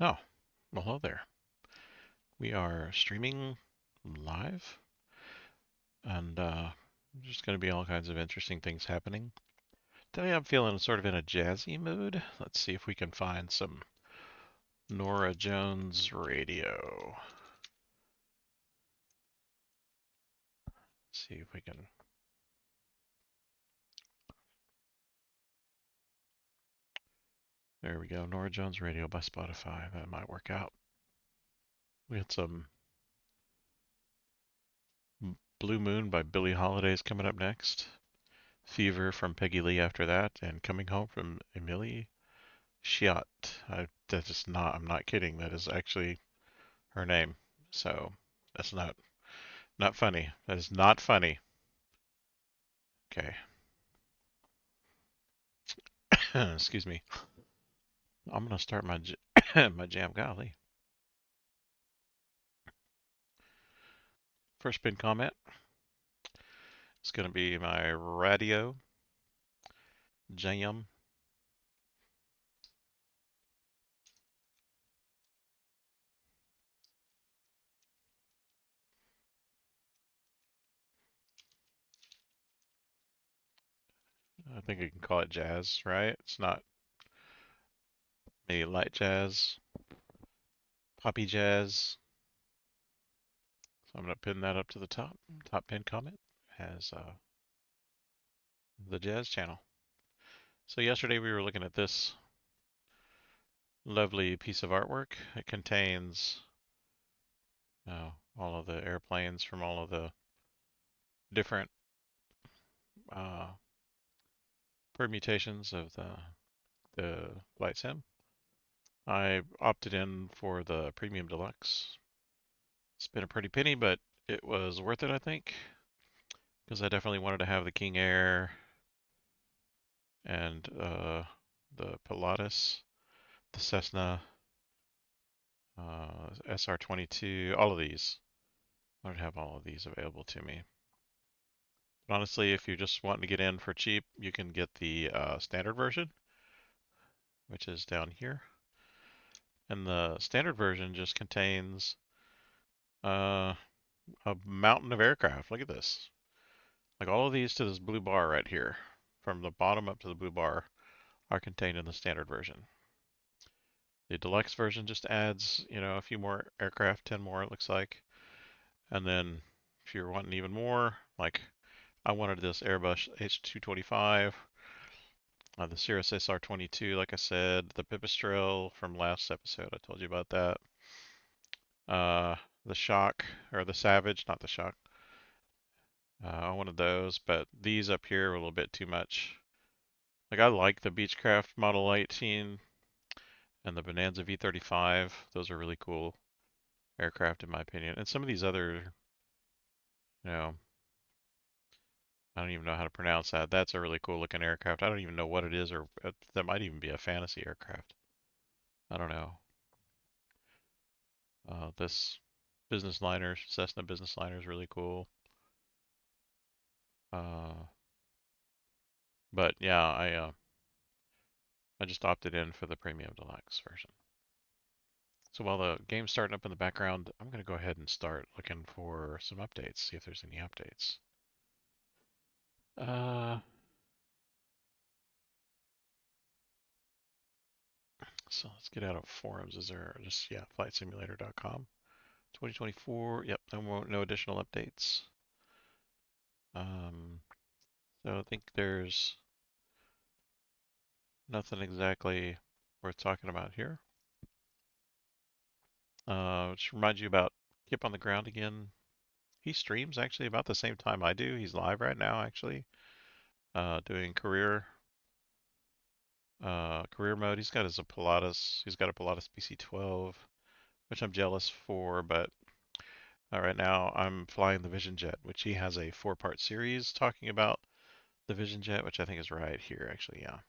Oh, well, hello there. We are streaming live, and there's going to be all kinds of interesting things happening. Today I'm feeling sort of in a jazzy mood. Let's see if we can find some Nora Jones radio. Let's see if we can. There we go. Nora Jones radio by Spotify. That might work out. We had some Blue Moon by Billie Holiday's coming up next. Fever from Peggy Lee after that, and Coming Home from Emilie Chiat. That is not. I'm not kidding. That is actually her name. So that's not funny. That is not funny. Okay. Excuse me. I'm gonna start my my jam. Golly. First pin comment. It's gonna be my radio jam. I think you can call it jazz, right? It's not maybe light jazz, poppy jazz. So I'm gonna pin that up to the top. Top pin comment has the jazz channel. So yesterday we were looking at this lovely piece of artwork. It contains all of the airplanes from all of the different uh, permutations of the flight sim. I opted in for the premium deluxe. It's been a pretty penny, but it was worth it, I think, because I definitely wanted to have the King Air and the Pilatus, the Cessna, SR-22, all of these. I would have all of these available to me. But honestly, if you're just wanting to get in for cheap, you can get the standard version, which is down here. And the standard version just contains uh, a mountain of aircraft. Look at this. Like all of these to this blue bar right here, from the bottom up to the blue bar, are contained in the standard version. The deluxe version just adds, a few more aircraft, 10 more it looks like. And then if you're wanting even more, like I wanted this Airbus H225, the Cirrus SR-22, like I said, the Pipistrel from last episode, I told you about that. Uh, the Shock, or the Savage, not the Shock. I wanted those, but these up here were a little bit too much. Like I like the Beechcraft Model 18 and the Bonanza V35. Those are really cool aircraft in my opinion. And some of these other, you know, I don't even know how to pronounce that. That's a really cool looking aircraft. I don't even know what it is, or that might even be a fantasy aircraft. I don't know. This business liner, Cessna business liner is really cool. Uh, but yeah, I just opted in for the premium deluxe version. So while the game's starting up in the background, I'm going to go ahead and start looking for some updates, see if there's any updates. Uh, so let's get out of forums. Is there just, yeah, flightsimulator.com. 2024, yep, no additional updates. Um, so I think there's nothing exactly worth talking about here. Just remind you about Kip on the Ground again. He streams actually about the same time I do. He's live right now actually, doing career mode. He's got his Pilatus. He's got a Pilatus PC-12, which I'm jealous for. But right now I'm flying the Vision Jet, which he has a 4-part series talking about the Vision Jet, which I think is right here actually. Yeah.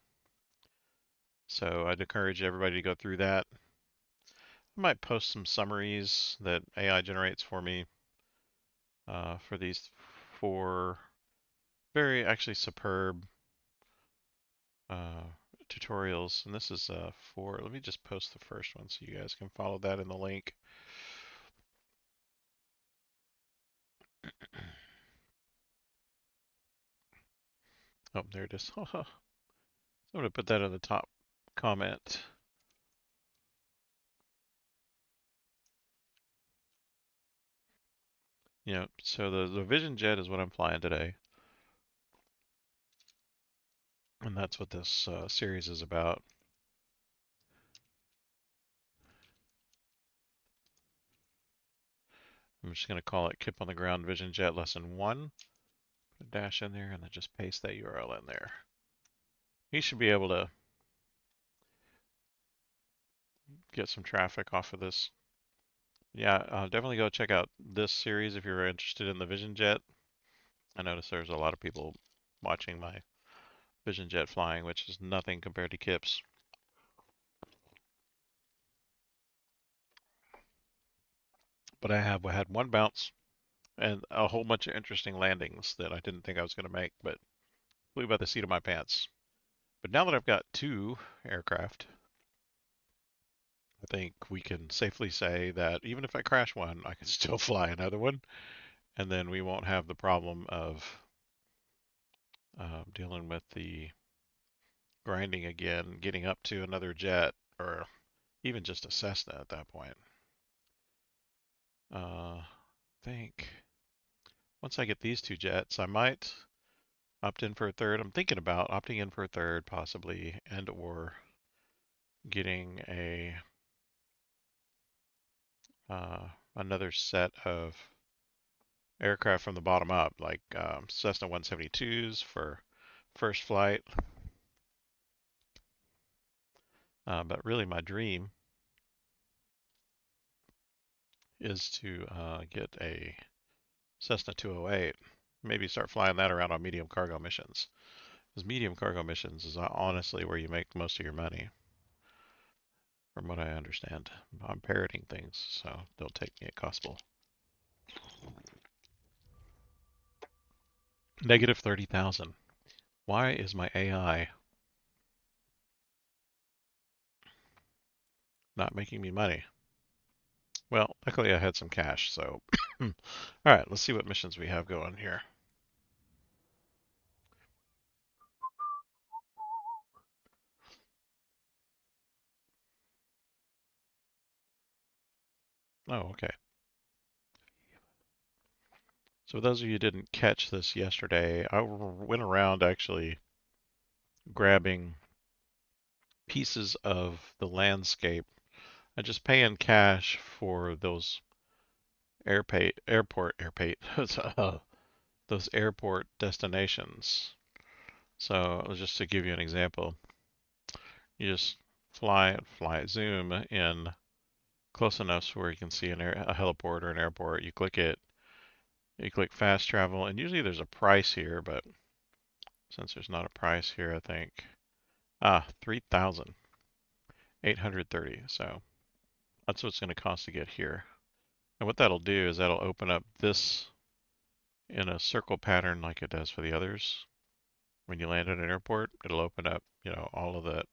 So I'd encourage everybody to go through that. I might post some summaries that AI generates for me for these 4 very actually superb uh, tutorials, and this is for, let me just post the first one so you guys can follow that in the link. Oh, there it is. So I'm going to put that in the top comment. So the Vision Jet is what I'm flying today. And that's what this series is about. I'm just going to call it Kip on the Ground Vision Jet Lesson 1. Put a dash in there and then just paste that URL in there. You should be able to get some traffic off of this. Yeah, definitely go check out this series if you're interested in the Vision Jet. I noticed there's a lot of people watching my Vision Jet flying, which is nothing compared to Kip's. But I have had one bounce and a whole bunch of interesting landings that I didn't think I was going to make, but flew by the seat of my pants. But now that I've got 2 aircraft, I think we can safely say that even if I crash one, I can still fly another one, and then we won't have the problem of dealing with the grinding again, getting up to another jet, or even just a Cessna at that point. I think once I get these 2 jets, I might opt in for a third. I'm thinking about opting in for a third, possibly, and or getting a another set of aircraft from the bottom up, like Cessna 172s for first flight. But really, my dream is to get a Cessna 208. Maybe start flying that around on medium cargo missions. Because medium cargo missions is honestly where you make most of your money, from what I understand. I'm parroting things, so don't take me at gospel. Negative 30,000. Why is my AI not making me money? Well, luckily I had some cash, so. All right, let's see what missions we have going here. Oh, okay. So those of you who didn't catch this yesterday, I went around actually grabbing pieces of the landscape. I just pay in cash for those those airport destinations. So just to give you an example, you just zoom in close enough so where you can see a heliport or an airport. You click it, you click fast travel, and usually there's a price here, but since there's not a price here, I think 3,830. So that's what it's going to cost to get here. And what that'll do is that'll open up this in a circle pattern like it does for the others. When you land at an airport, it'll open up, all of that.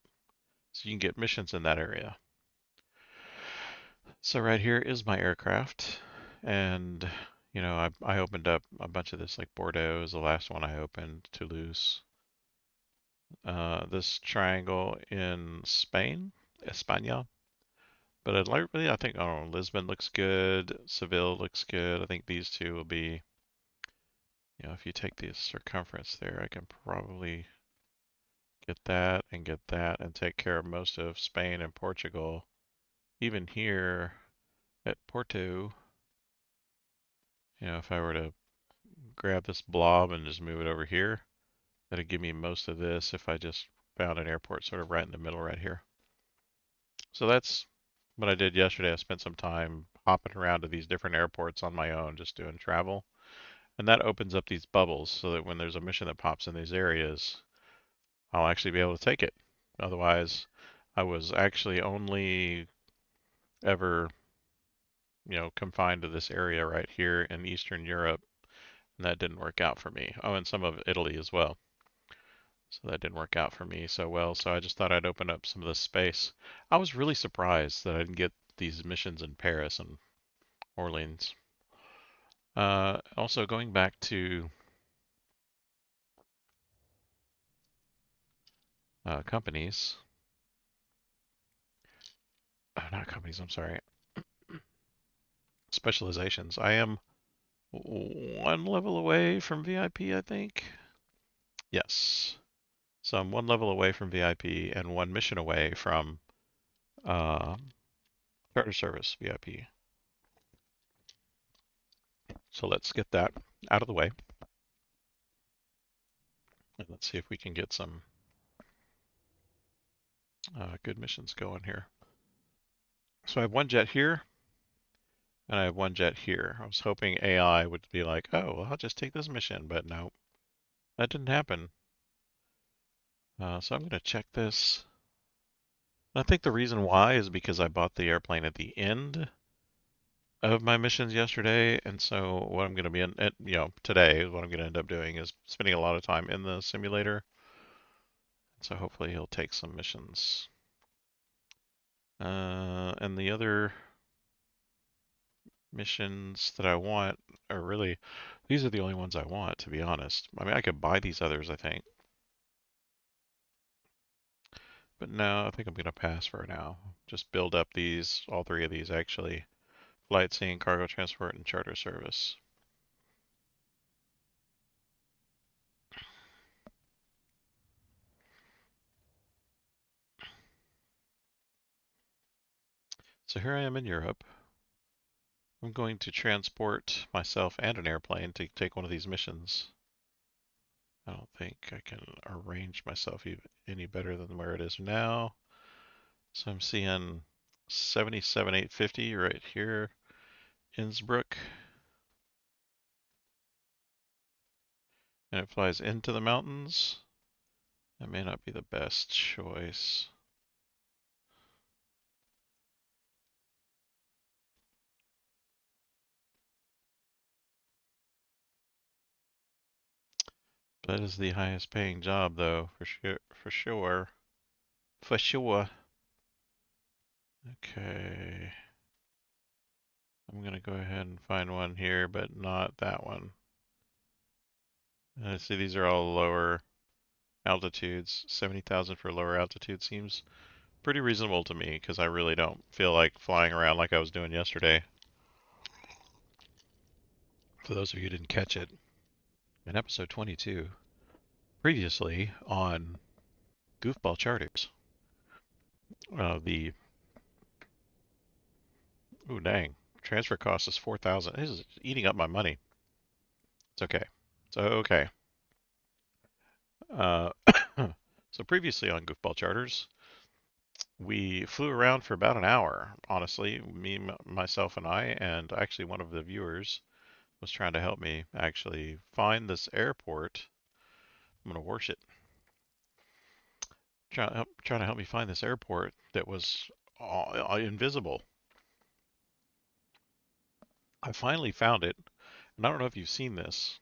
So you can get missions in that area. So right here is my aircraft. And, I opened up a bunch of this, like Bordeaux is the last one I opened, Toulouse. This triangle in Spain, España. But I think, Lisbon looks good. Seville looks good. I think these 2 will be, if you take the circumference there, I can probably get that and take care of most of Spain and Portugal. Even here at Porto, if I were to grab this blob and just move it over here, that'd give me most of this if I just found an airport sort of right in the middle right here. So that's what I did yesterday. I spent some time hopping around to these different airports on my own, just doing travel. And that opens up these bubbles so that when there's a mission that pops in these areas, I'll actually be able to take it. Otherwise, I was actually only ever, confined to this area right here in Eastern Europe, and that didn't work out for me. Oh, and some of Italy as well. So that didn't work out for me so well. So I just thought I'd open up some of this space. I was really surprised that I didn't get these missions in Paris and Orleans. Also going back to companies, not companies, I'm sorry, specializations. I am one level away from VIP, I think. Yes. So I'm one level away from VIP and one mission away from uh, charter service VIP. So let's get that out of the way. And let's see if we can get some good missions going here. So I have one jet here, and I have one jet here. I was hoping AI would be like, oh, well, I'll just take this mission, but no, that didn't happen. So I'm going to check this. I think the reason why is because I bought the airplane at the end of my missions yesterday, and so what I'm going to be in, today, what I'm going to end up doing is spending a lot of time in the simulator. So hopefully he'll take some missions. And the other missions that I want are really, these are the only ones I want, to be honest. I mean, I could buy these others, I think. But no, I think I'm going to pass for now. Just build up these, all three of these actually. Flight seeing, cargo transport, and charter service. So here I am in Europe. I'm going to transport myself and an airplane to take one of these missions. I don't think I can arrange myself any better than where it is now. So I'm seeing 77,850 right here, Innsbruck. And it flies into the mountains. That may not be the best choice. That is the highest paying job though, for sure, for sure. For sure. Okay. I'm gonna go ahead and find one here, but not that one. I see these are all lower altitudes. 70,000 for lower altitude seems pretty reasonable to me because I really don't feel like flying around like I was doing yesterday. For those of you who didn't catch it, in episode 22, previously on Goofball Charters, the ooh dang transfer cost is 4,000. This is eating up my money. It's okay. It's okay. Uh, so previously on Goofball Charters, we flew around for about an hour. Honestly, me, myself, and I, and actually one of the viewers was trying to help me actually find this airport. I'm gonna wash it. Trying to help me find this airport that was invisible. I finally found it, and I don't know if you've seen this,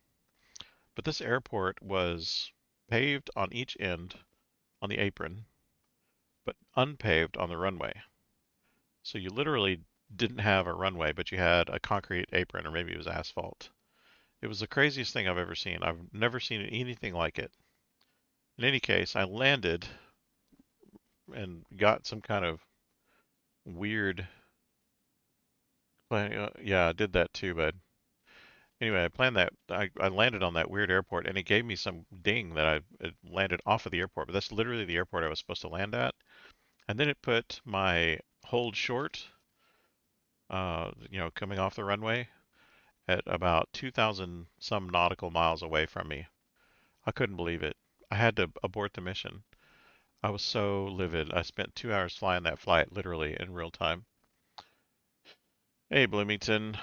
but this airport was paved on each end on the apron, but unpaved on the runway. So you literally didn't have a runway, but you had a concrete apron, or maybe it was asphalt. It was the craziest thing I've ever seen. I've never seen anything like it. In any case, I landed and got some kind of weird. Yeah, I did that too, but anyway, I planned that. I landed on that weird airport, and it gave me some ding that I landed off of the airport. But that's literally the airport I was supposed to land at. And then it put my hold short, coming off the runway at about 2,000 some nautical miles away from me. I couldn't believe it. I had to abort the mission. I was so livid. I spent 2 hours flying that flight, literally in real time. Hey, Bloomington.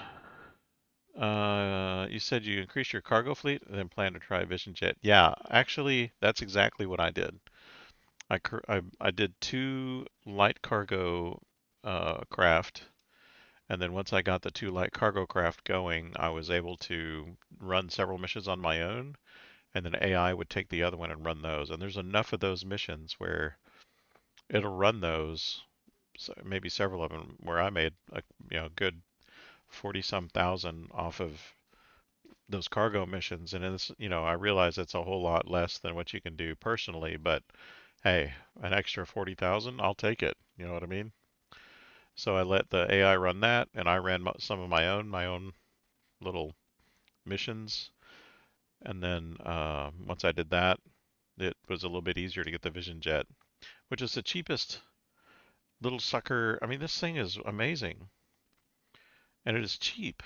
You said you increased your cargo fleet and then plan to try Vision Jet. Yeah, actually, that's exactly what I did. I did two light cargo craft, and then once I got the two light cargo craft going, I was able to run several missions on my own, and then AI would take the other one and run those. And there's enough of those missions where it'll run those, so maybe several of them, where I made a good 40 some thousand off of those cargo missions. And it's, I realize it's a whole lot less than what you can do personally, but hey, an extra 40,000, I'll take it. You know what I mean? So I let the AI run that, and I ran some of my own little missions. And then once I did that, it was a little bit easier to get the Vision Jet, which is the cheapest little sucker. I mean, this thing is amazing, and it is cheap,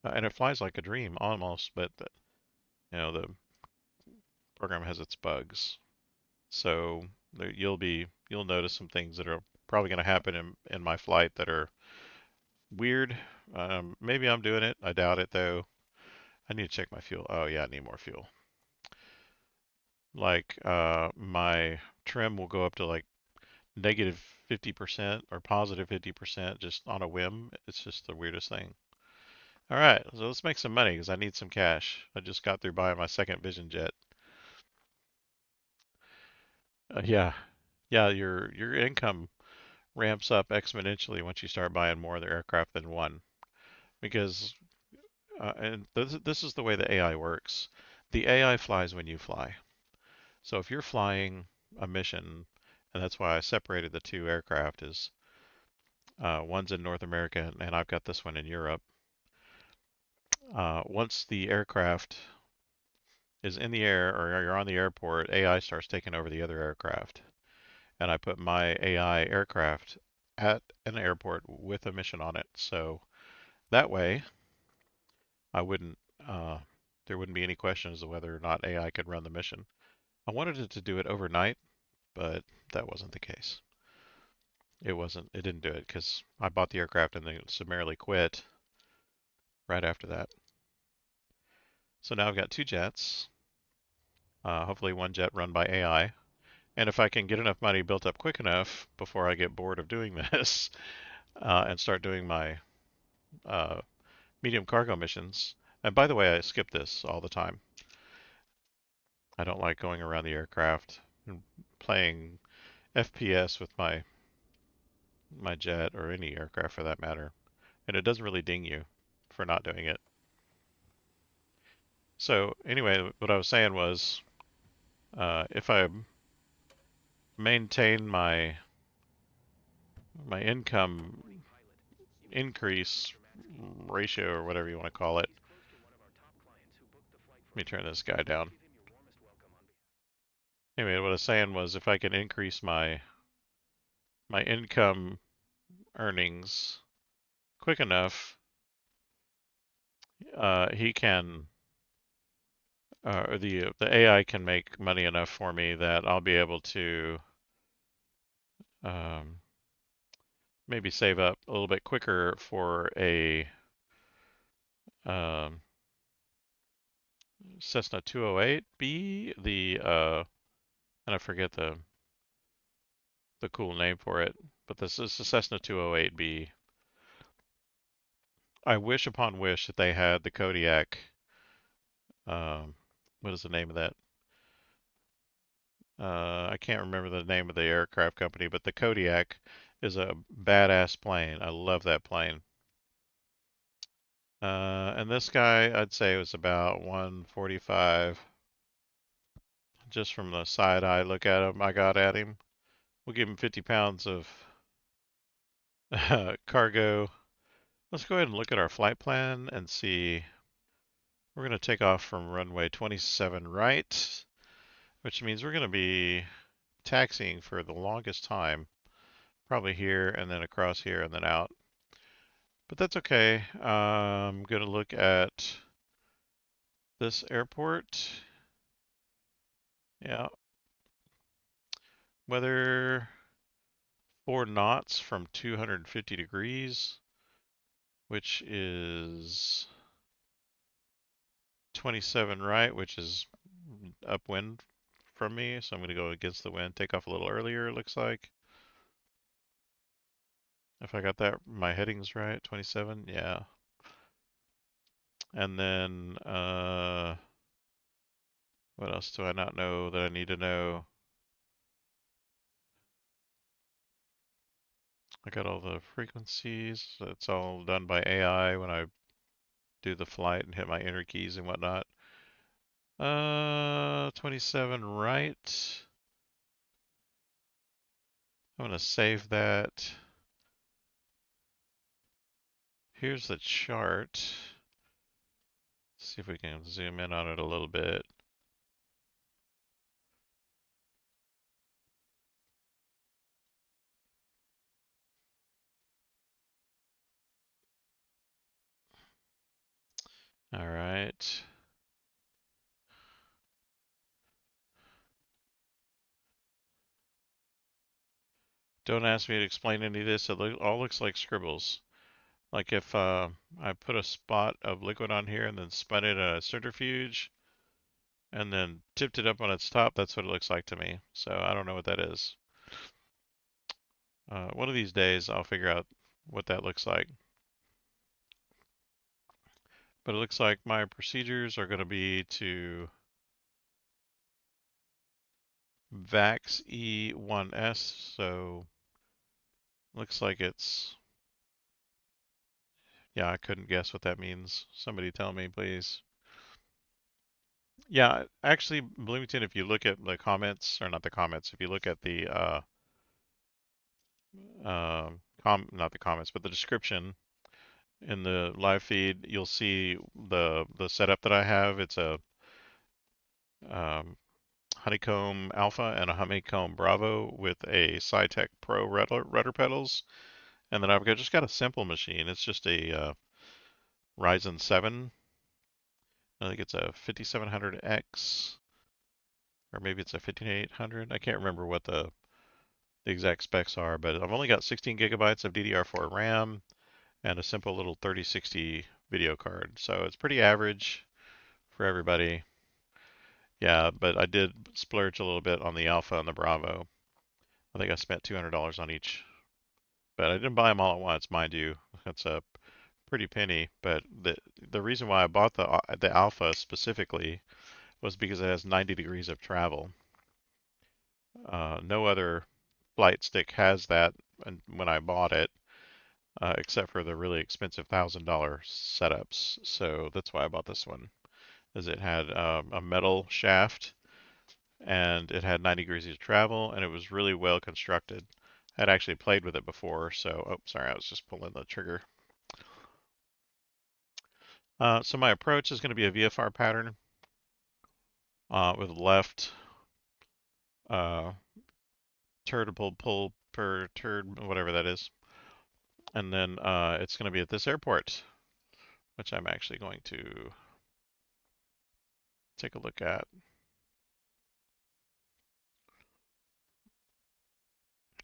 and it flies like a dream almost. But the program has its bugs, so you'll notice some things that are probably going to happen in my flight that are weird. Maybe I'm doing it. I doubt it though. I need to check my fuel. Oh yeah, I need more fuel. Like my trim will go up to like negative 50% or positive 50% just on a whim. It's just the weirdest thing. All right, so let's make some money because I need some cash. I just got through buying my second Vision Jet. Yeah, yeah, your income ramps up exponentially once you start buying more of the aircraft than one. Because and this is the way the AI works. The AI flies when you fly. So if you're flying a mission, and that's why I separated the two aircraft, is one's in North America and I've got this one in Europe. Once the aircraft is in the air or you're on the airport, AI starts taking over the other aircraft. And I put my AI aircraft at an airport with a mission on it. So that way, I wouldn't, uh, there wouldn't be any questions of whether or not AI could run the mission. I wanted it to do it overnight, but that wasn't the case. It didn't do it because I bought the aircraft and then summarily quit right after that. So now I've got two jets, hopefully one jet run by AI. And if I can get enough money built up quick enough before I get bored of doing this and start doing my uh, medium cargo missions. And by the way, I skip this all the time. I don't like going around the aircraft and playing FPS with my jet or any aircraft for that matter. And it doesn't really ding you for not doing it. So anyway, what I was saying was, if I maintain my income increase ratio or whatever you want to call it. Let me turn this guy down. Anyway, what I was saying was if I can increase my income earnings quick enough, he can or the AI can make money enough for me that I'll be able to um, maybe save up a little bit quicker for a um, Cessna 208B, and I forget the cool name for it, but this is the Cessna 208B. I wish upon wish that they had the Kodiak. Um, what is the name of that? I can't remember the name of the aircraft company, but the Kodiak is a badass plane. I love that plane. And this guy, I'd say was about 145. Just from the side eye look at him, I got at him. We'll give him 50 pounds of cargo. Let's go ahead and look at our flight plan and see. We're going to take off from runway 27 right, which means we're going to be taxiing for the longest time. Probably here and then across here and then out. But that's okay. I'm going to look at this airport. Yeah. Weather 4 knots from 250 degrees, which is 27 right, which is upwind from me. So I'm going to go against the wind, take off a little earlier, it looks like. If I got that, my headings right, 27, yeah. And then, what else do I not know that I need to know? I got all the frequencies. It's all done by AI when I do the flight and hit my enter keys and whatnot. 27 right. I'm gonna save that. Here's the chart. See if we can zoom in on it a little bit. All right. Don't ask me to explain any of this. It all looks like scribbles. Like if I put a spot of liquid on here and then spun it in a centrifuge and then tipped it up on its top, that's what it looks like to me. So I don't know what that is. One of these days I'll figure out what that looks like. But it looks like my procedures are going to be to VAX E1S, so looks like it's, yeah, I couldn't guess what that means. Somebody tell me, please. Yeah, actually, Bloomington, if you look at the comments, or not the comments, if you look at the, not the comments, but the description in the live feed, you'll see the setup that I have. It's a um, Honeycomb Alpha and a Honeycomb Bravo with a Saitek Pro rudder pedals. And then just got a simple machine. It's just a Ryzen 7. I think it's a 5700X, or maybe it's a 5800. I can't remember what the exact specs are, but I've only got 16 gigabytes of DDR4 RAM and a simple little 3060 video card. So it's pretty average for everybody. Yeah, but I did splurge a little bit on the Alpha and the Bravo. I think I spent $200 on each, but I didn't buy them all at once, mind you. That's a pretty penny. But the reason why I bought the Alpha specifically was because it has 90 degrees of travel. No other flight stick has that when I bought it, except for the really expensive $1,000 setups. So that's why I bought this one, as it had a metal shaft and it had 90 degrees of travel and it was really well constructed. I'd actually played with it before, so, oh, sorry, I was just pulling the trigger. So my approach is going to be a VFR pattern with left turd pull per turd, whatever that is. And then it's going to be at this airport, which I'm actually going to take a look at.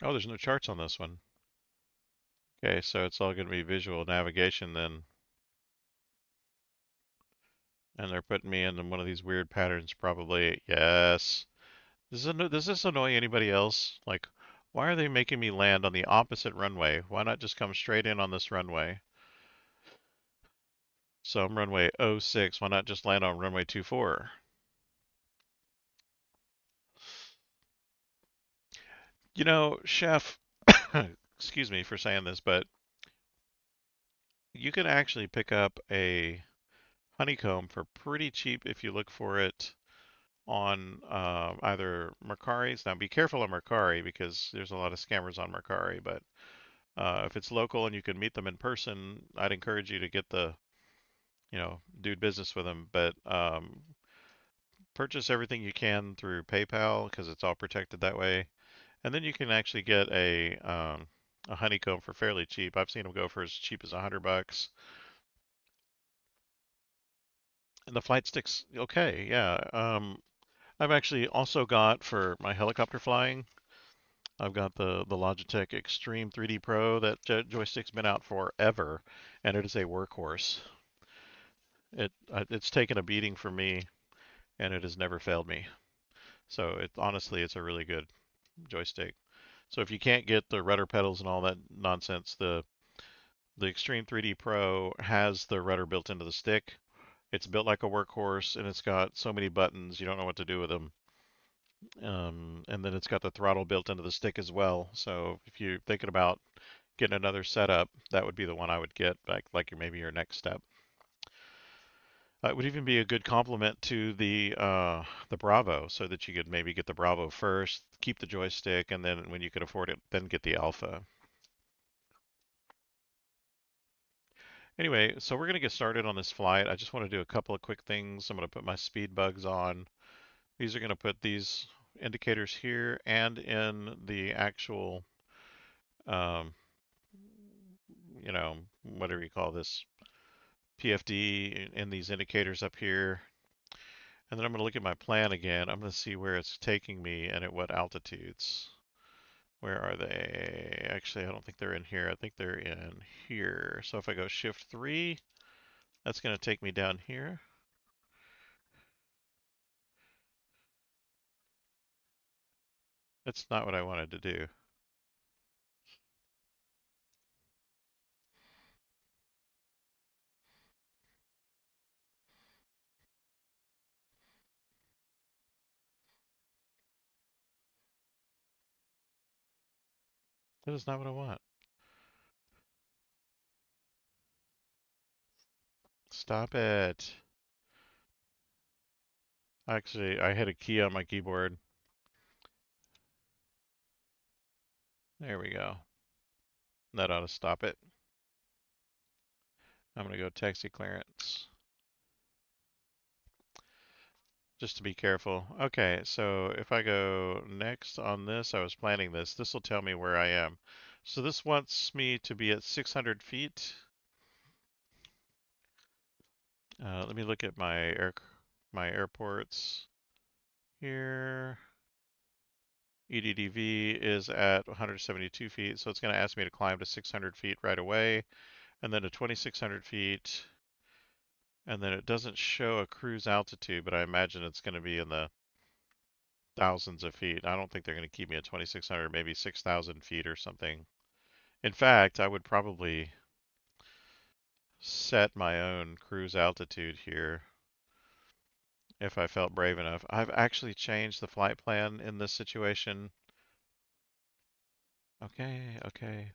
Oh, there's no charts on this one. Okay, so it's all going to be visual navigation then. And they're putting me in one of these weird patterns probably. Yes. Does this annoy anybody else? Like, why are they making me land on the opposite runway? Why not just come straight in on this runway? So I'm runway 06. Why not just land on runway 24? You know, Chef, excuse me for saying this, but you can actually pick up a Honeycomb for pretty cheap if you look for it on either Mercari's. Now, be careful on Mercari because there's a lot of scammers on Mercari, but if it's local and you can meet them in person, I'd encourage you to get do business with them. But purchase everything you can through PayPal because it's all protected that way. And then you can actually get a Honeycomb for fairly cheap. I've seen them go for as cheap as $100. And the flight stick's okay, yeah. I've actually also got for my helicopter flying, I've got the Logitech Extreme 3D Pro. That joystick's been out forever, and it is a workhorse. It's taken a beating from me, and it has never failed me. So it's a really good joystick. So if you can't get the rudder pedals and all that nonsense, the Extreme 3D Pro has the rudder built into the stick, It's built like a workhorse, and it's got so many buttons you don't know what to do with them. And then it's got the throttle built into the stick as well. So if you're thinking about getting another setup, that would be the one I would get, like maybe your next step. It would even be a good complement to the Bravo, so that you could maybe get the Bravo first, keep the joystick, and then when you could afford it, then get the Alpha. Anyway, so we're going to get started on this flight. I just want to do a couple of quick things. I'm going to put my speed bugs on. These are going to put these indicators here and in the actual, um, whatever you call this, PFD in these indicators up here. And then I'm going to look at my plan again. I'm going to see where it's taking me and at what altitudes. Where are they? Actually, I don't think they're in here. I think they're in here. So if I go Shift 3, that's going to take me down here. That's not what I wanted to do. That is not what I want. Stop it. Actually, I hit a key on my keyboard. There we go. That ought to stop it. I'm going to go taxi clearance. Just to be careful. Okay, so if I go next on this, I was planning this. This will tell me where I am. So this wants me to be at 600 feet. Let me look at my airports here. EDDV is at 172 feet, so it's going to ask me to climb to 600 feet right away, and then to 2,600 feet, and then it doesn't show a cruise altitude, but I imagine it's going to be in the thousands of feet. I don't think they're going to keep me at 2,600, maybe 6,000 feet or something. In fact, I would probably set my own cruise altitude here if I felt brave enough. I've actually changed the flight plan in this situation. Okay, okay.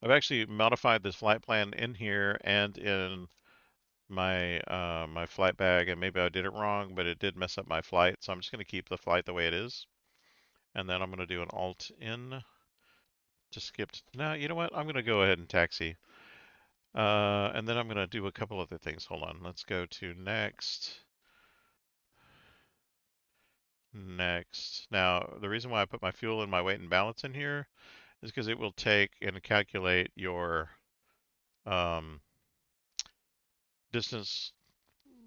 I've actually modified this flight plan in here and in my flight bag, and maybe I did it wrong, but it did mess up my flight, so I'm just going to keep the flight the way it is. And then I'm going to do an Alt in to skip. No, you know what? I'm going to go ahead and taxi. And then I'm going to do a couple other things. Hold on. Let's go to next. Next. Now, the reason why I put my fuel and my weight and balance in here is because it will take and calculate your um, distance,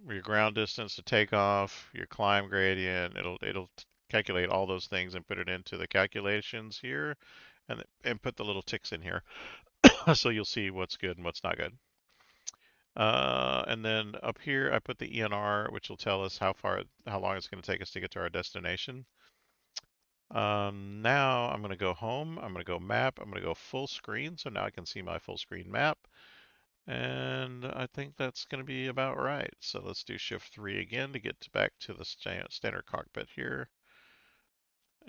your ground distance to take off, your climb gradient. It'll calculate all those things and put it into the calculations here, and put the little ticks in here, so you'll see what's good and what's not good. And then up here, I put the ENR, which will tell us how long it's going to take us to get to our destination. Now I'm going to go home. I'm going to go map. I'm going to go full screen. So now I can see my full screen map. And I think that's going to be about right. So let's do Shift 3 again to get back to the standard cockpit here.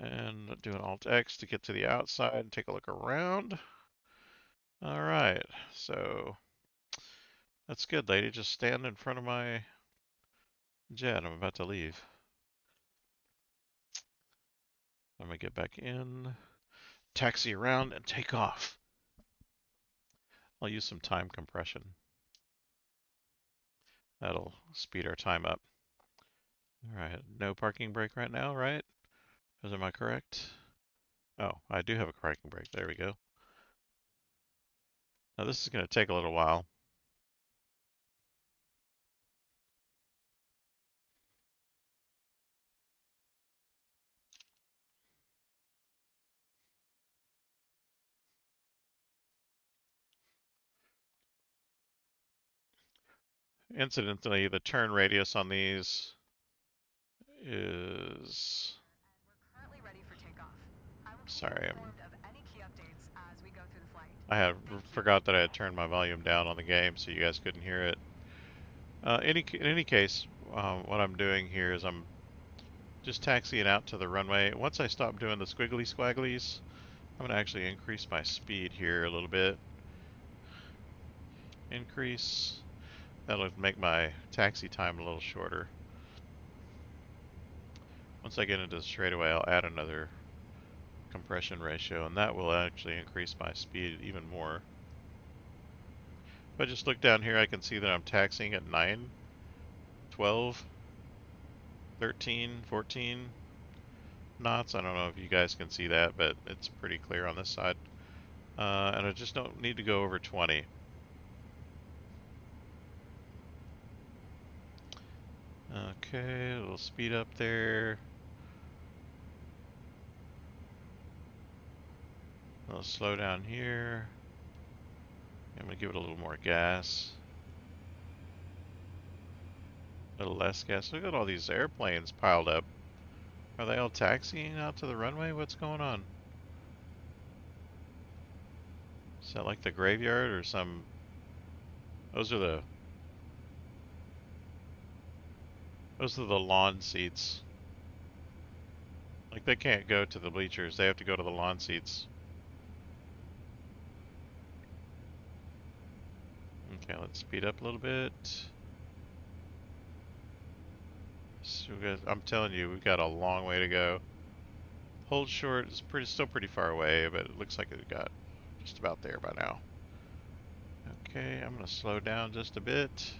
And do an Alt X to get to the outside and take a look around. All right, so that's good, lady. Just stand in front of my jet. I'm about to leave. I'm gonna get back in, taxi around, and take off. I'll use some time compression. That'll speed our time up. All right, no parking brake right now, right? Am I correct? Oh, I do have a parking brake. There we go. Now this is going to take a little while. Incidentally, the turn radius on these is... Sorry, forgot that I had turned my volume down on the game so you guys couldn't hear it. In any case, what I'm doing here is I'm just taxiing out to the runway. Once I stop doing the squiggly squagglies, I'm going to actually increase my speed here a little bit. Increase. That'll make my taxi time a little shorter. Once I get into the straightaway, I'll add another compression ratio, and that will actually increase my speed even more. If I just look down here, I can see that I'm taxiing at 9, 12, 13, 14 knots. I don't know if you guys can see that, but it's pretty clear on this side. And I just don't need to go over 20. Okay, a little speed up there. A little slow down here. I'm going to give it a little more gas. A little less gas. Look at all these airplanes piled up. Are they all taxiing out to the runway? What's going on? Is that like the graveyard or some... Those are the lawn seats. Like they can't go to the bleachers. They have to go to the lawn seats. Okay, let's speed up a little bit. So I'm telling you, we've got a long way to go. Hold short is still pretty far away, but it looks like it got just about there by now. Okay, I'm going to slow down just a bit.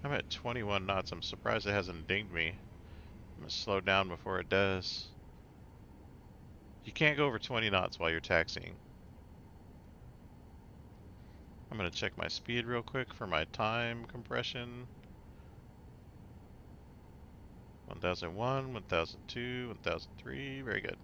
I'm at 21 knots. I'm surprised it hasn't dinged me. I'm going to slow down before it does. You can't go over 20 knots while you're taxiing. I'm going to check my speed real quick for my time compression. 1001, 1002, 1003. Very good.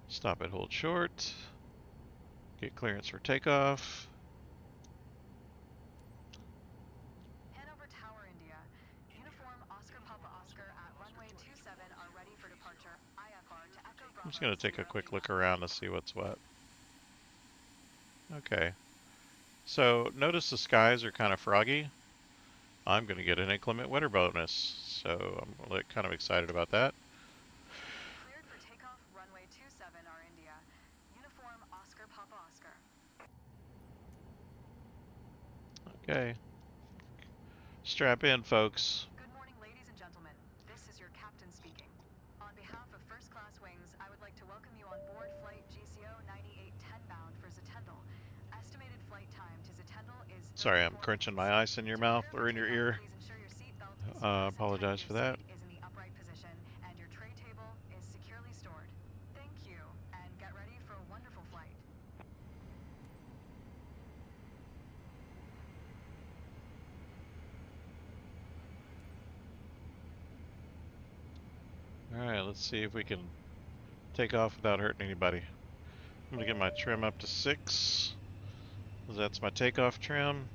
Stop it, hold short. Get clearance for takeoff. Hanover Tower, India. Uniform Oscar Papa Oscar at runway 27 are ready for departure. IFR to Echo Bravo. I'm just going to take a quick look around to see what's what. Okay. So notice the skies are kind of froggy. I'm going to get an inclement weather bonus, so I'm kind of excited about that. Cleared for takeoff, runway 27 are India. Uniform Oscar Papa Oscar. Okay. Strap in, folks. Good morning, ladies and gentlemen. This is your captain speaking. On behalf of First Class Wings, I would like to welcome you on board flight GCO 9810 bound for Zetendal. Estimated flight time to Zetendal is... Sorry, I'm crunching my ice in your mouth or in your ear. Please ensure your seatbelt Apologize for that. is in the upright position and your tray table is securely stored. Thank you, and get ready for a wonderful flight. Alright, let's see if we can take off without hurting anybody. I'm going to get my trim up to 6. That's my takeoff trim.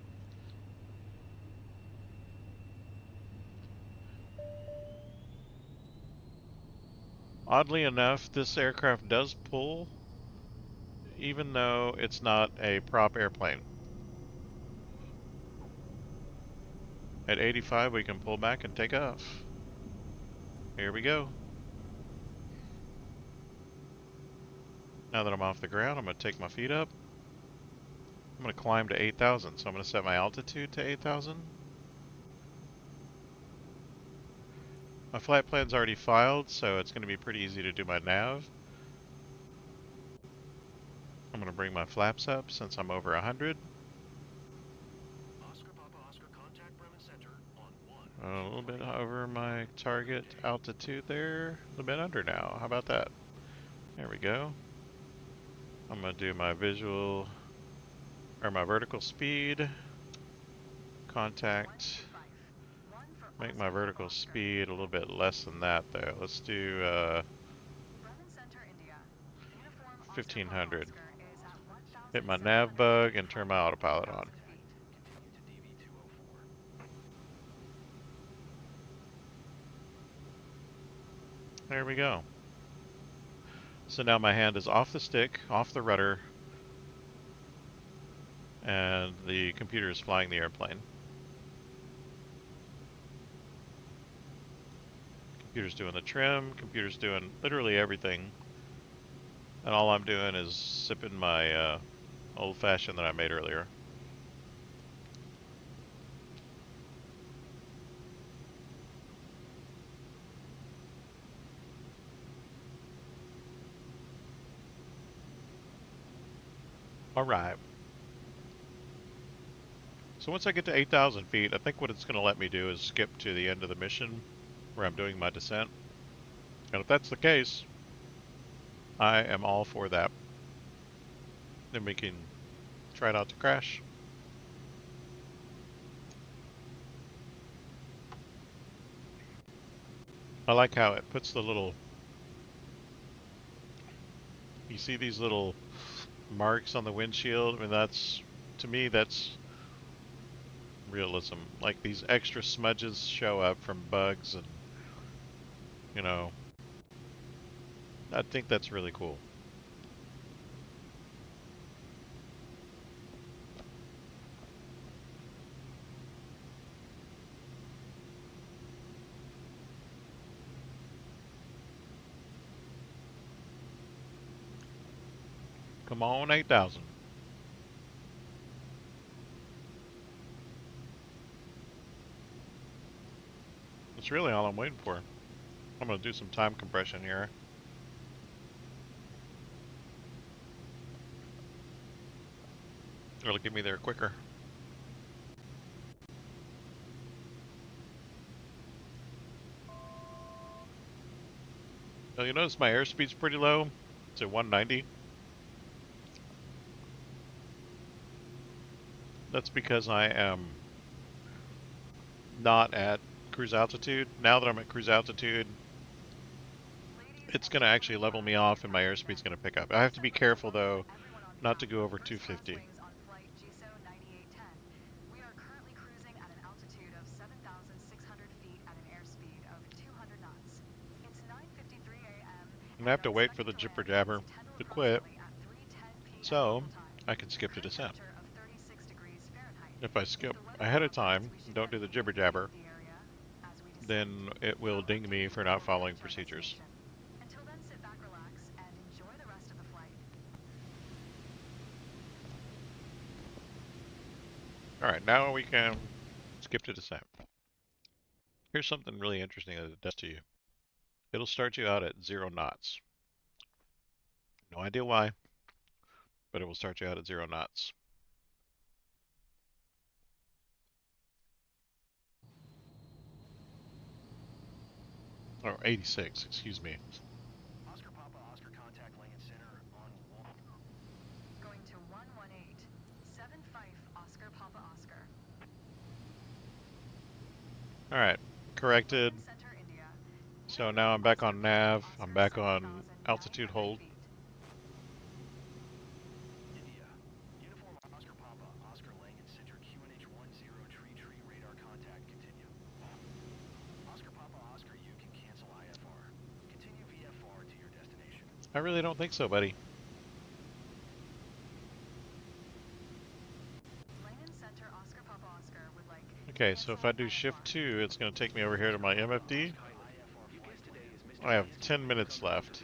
Oddly enough, this aircraft does pull, even though it's not a prop airplane. At 85, we can pull back and take off. Here we go. Now that I'm off the ground, I'm going to take my feet up. I'm going to climb to 8,000, so I'm going to set my altitude to 8,000. My flight plan's already filed, so it's going to be pretty easy to do my nav. I'm going to bring my flaps up since I'm over 100. Oscar Papa Oscar, contact Bremen Center on 1. A little bit over my target altitude there. A little bit under now. How about that? There we go. I'm going to do my visual, or my vertical speed. Contact. Make my vertical speed a little bit less than that though. Let's do 1500. Hit my nav bug and turn my autopilot on. There we go. So now my hand is off the stick, off the rudder, and the computer is flying the airplane. Computer's doing the trim, computer's doing literally everything. And all I'm doing is sipping my old fashioned that I made earlier. Alright. So once I get to 8,000 feet, I think what it's going to let me do is skip to the end of the mission where I'm doing my descent. And if that's the case, I am all for that. Then we can try not to crash. I like how it puts the little... You see these little marks on the windshield? I mean, that's... To me, that's realism. Like, these extra smudges show up from bugs and... You know... I think that's really cool. Come on, 8,000. That's really all I'm waiting for. I'm going to do some time compression here. It'll get me there quicker. Now you notice my airspeed's pretty low. It's at 190. That's because I am not at cruise altitude. Now that I'm at cruise altitude, it's going to actually level me off and my airspeed's going to pick up. I have to be careful though not to go over 250. We are currently cruising at an altitude of 7,600 feet at an airspeed of 200 knots. It's 9:53 a.m. I'm going to have to wait for the jibber jabber to quit so I can skip to descent. If I skip ahead of time and don't do the jibber jabber, then it will ding me for not following procedures. Until then, sit back, relax, and enjoy the rest of the flight. Alright, now we can skip to descent. Here's something really interesting that it does to you. It'll start you out at 0 knots. No idea why, but it will start you out at 0 knots. Or 86, excuse me. Oscar Papa, Oscar contact land center on 1. Going to 118. 75 Oscar Papa Oscar. Alright, corrected. Center, India. So now I'm back on nav. I'm back on altitude hold. India. Uniform Oscar Papa, Oscar Langen Center QNH 10 tree radar contact continue. Oscar Papa, Oscar, you can cancel IFR. Continue VFR to your destination. I really don't think so, buddy. Langen Center, Oscar Papa Oscar would like. Okay, so if I do shift 2, it's going to take me over here to my MFD. I have 10 minutes left.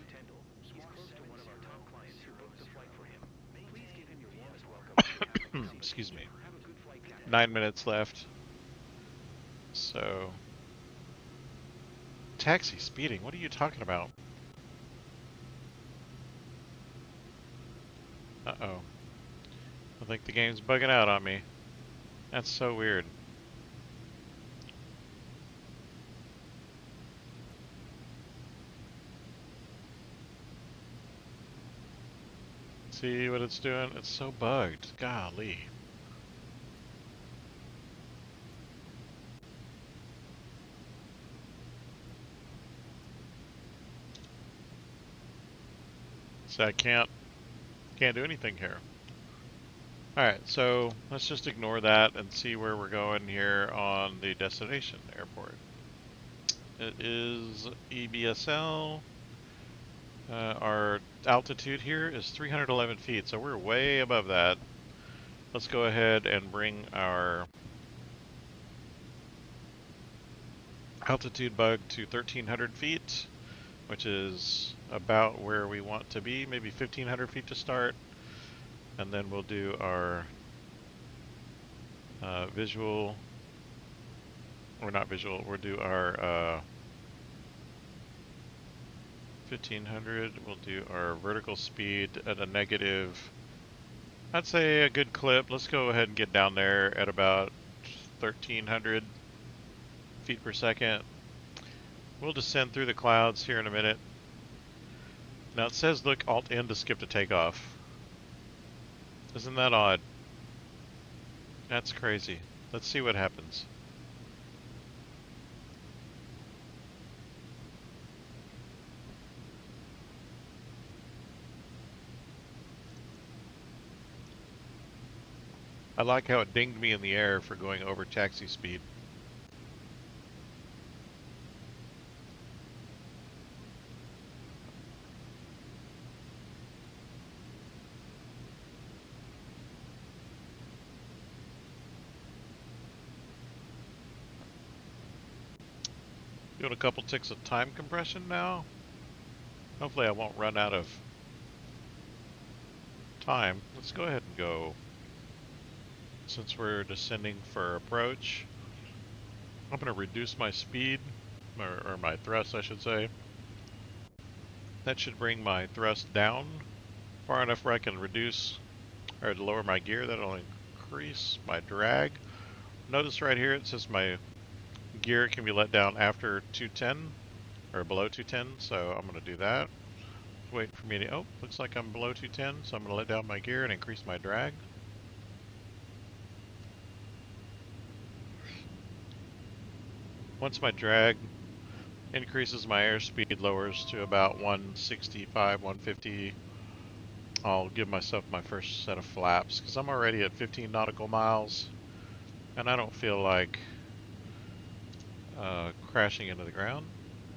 Excuse me. 9 minutes left. So... Taxi speeding, what are you talking about? Uh-oh. I think the game's bugging out on me. That's so weird. See what it's doing? It's so bugged. Golly. So I can't do anything here. Alright, so let's just ignore that and see where we're going here on the destination airport. It is EBSL. Our altitude here is 311 feet, so we're way above that. Let's go ahead and bring our altitude bug to 1300 feet, which is about where we want to be, maybe 1500 feet to start. And then we'll do our visual, or not visual, we'll do our 1500, we'll do our vertical speed at a negative, I'd say a good clip. Let's go ahead and get down there at about 1300 feet per second. We'll descend through the clouds here in a minute. Now it says look Alt-N to skip to takeoff. Isn't that odd? That's crazy. Let's see what happens. I like how it dinged me in the air for going over taxi speed. Doing a couple ticks of time compression now. Hopefully I won't run out of time. Let's go ahead and go. Since we're descending for approach, I'm going to reduce my speed, or my thrust I should say. That should bring my thrust down far enough where I can reduce, or lower my gear. That'll increase my drag. Notice right here it says my gear can be let down after 210, or below 210, so I'm going to do that. Wait for me to, oh, looks like I'm below 210, so I'm going to let down my gear and increase my drag. Once my drag increases, my airspeed lowers to about 165, 150. I'll give myself my first set of flaps because I'm already at 15 nautical miles and I don't feel like crashing into the ground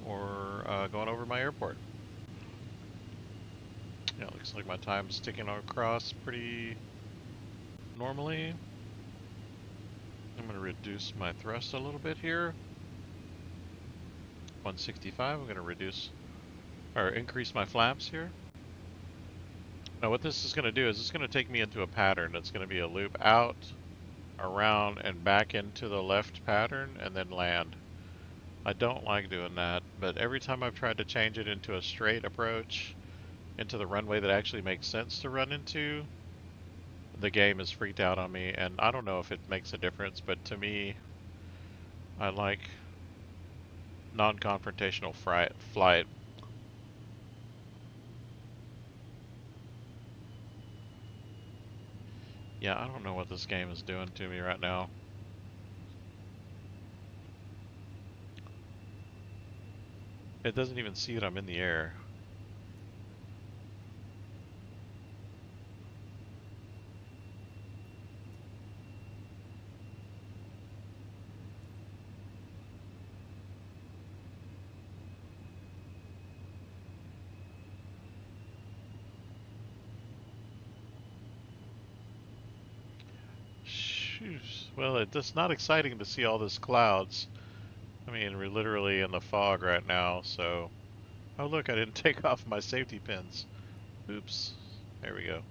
or going over my airport. Yeah, looks like my time's ticking across pretty normally. I'm going to reduce my thrust a little bit here. 165, I'm going to reduce or increase my flaps here. Now what this is going to do is it's going to take me into a pattern. It's going to be a loop out, around, and back into the left pattern and then land. I don't like doing that, but every time I've tried to change it into a straight approach into the runway that actually makes sense to run into, the game has freaked out on me, and I don't know if it makes a difference, but to me, I like non-confrontational flight. Yeah, I don't know what this game is doing to me right now. It doesn't even see that I'm in the air. Well, it's not exciting to see all this clouds. I mean, we're literally in the fog right now, so... Oh look, I didn't take off my safety pins. Oops. There we go.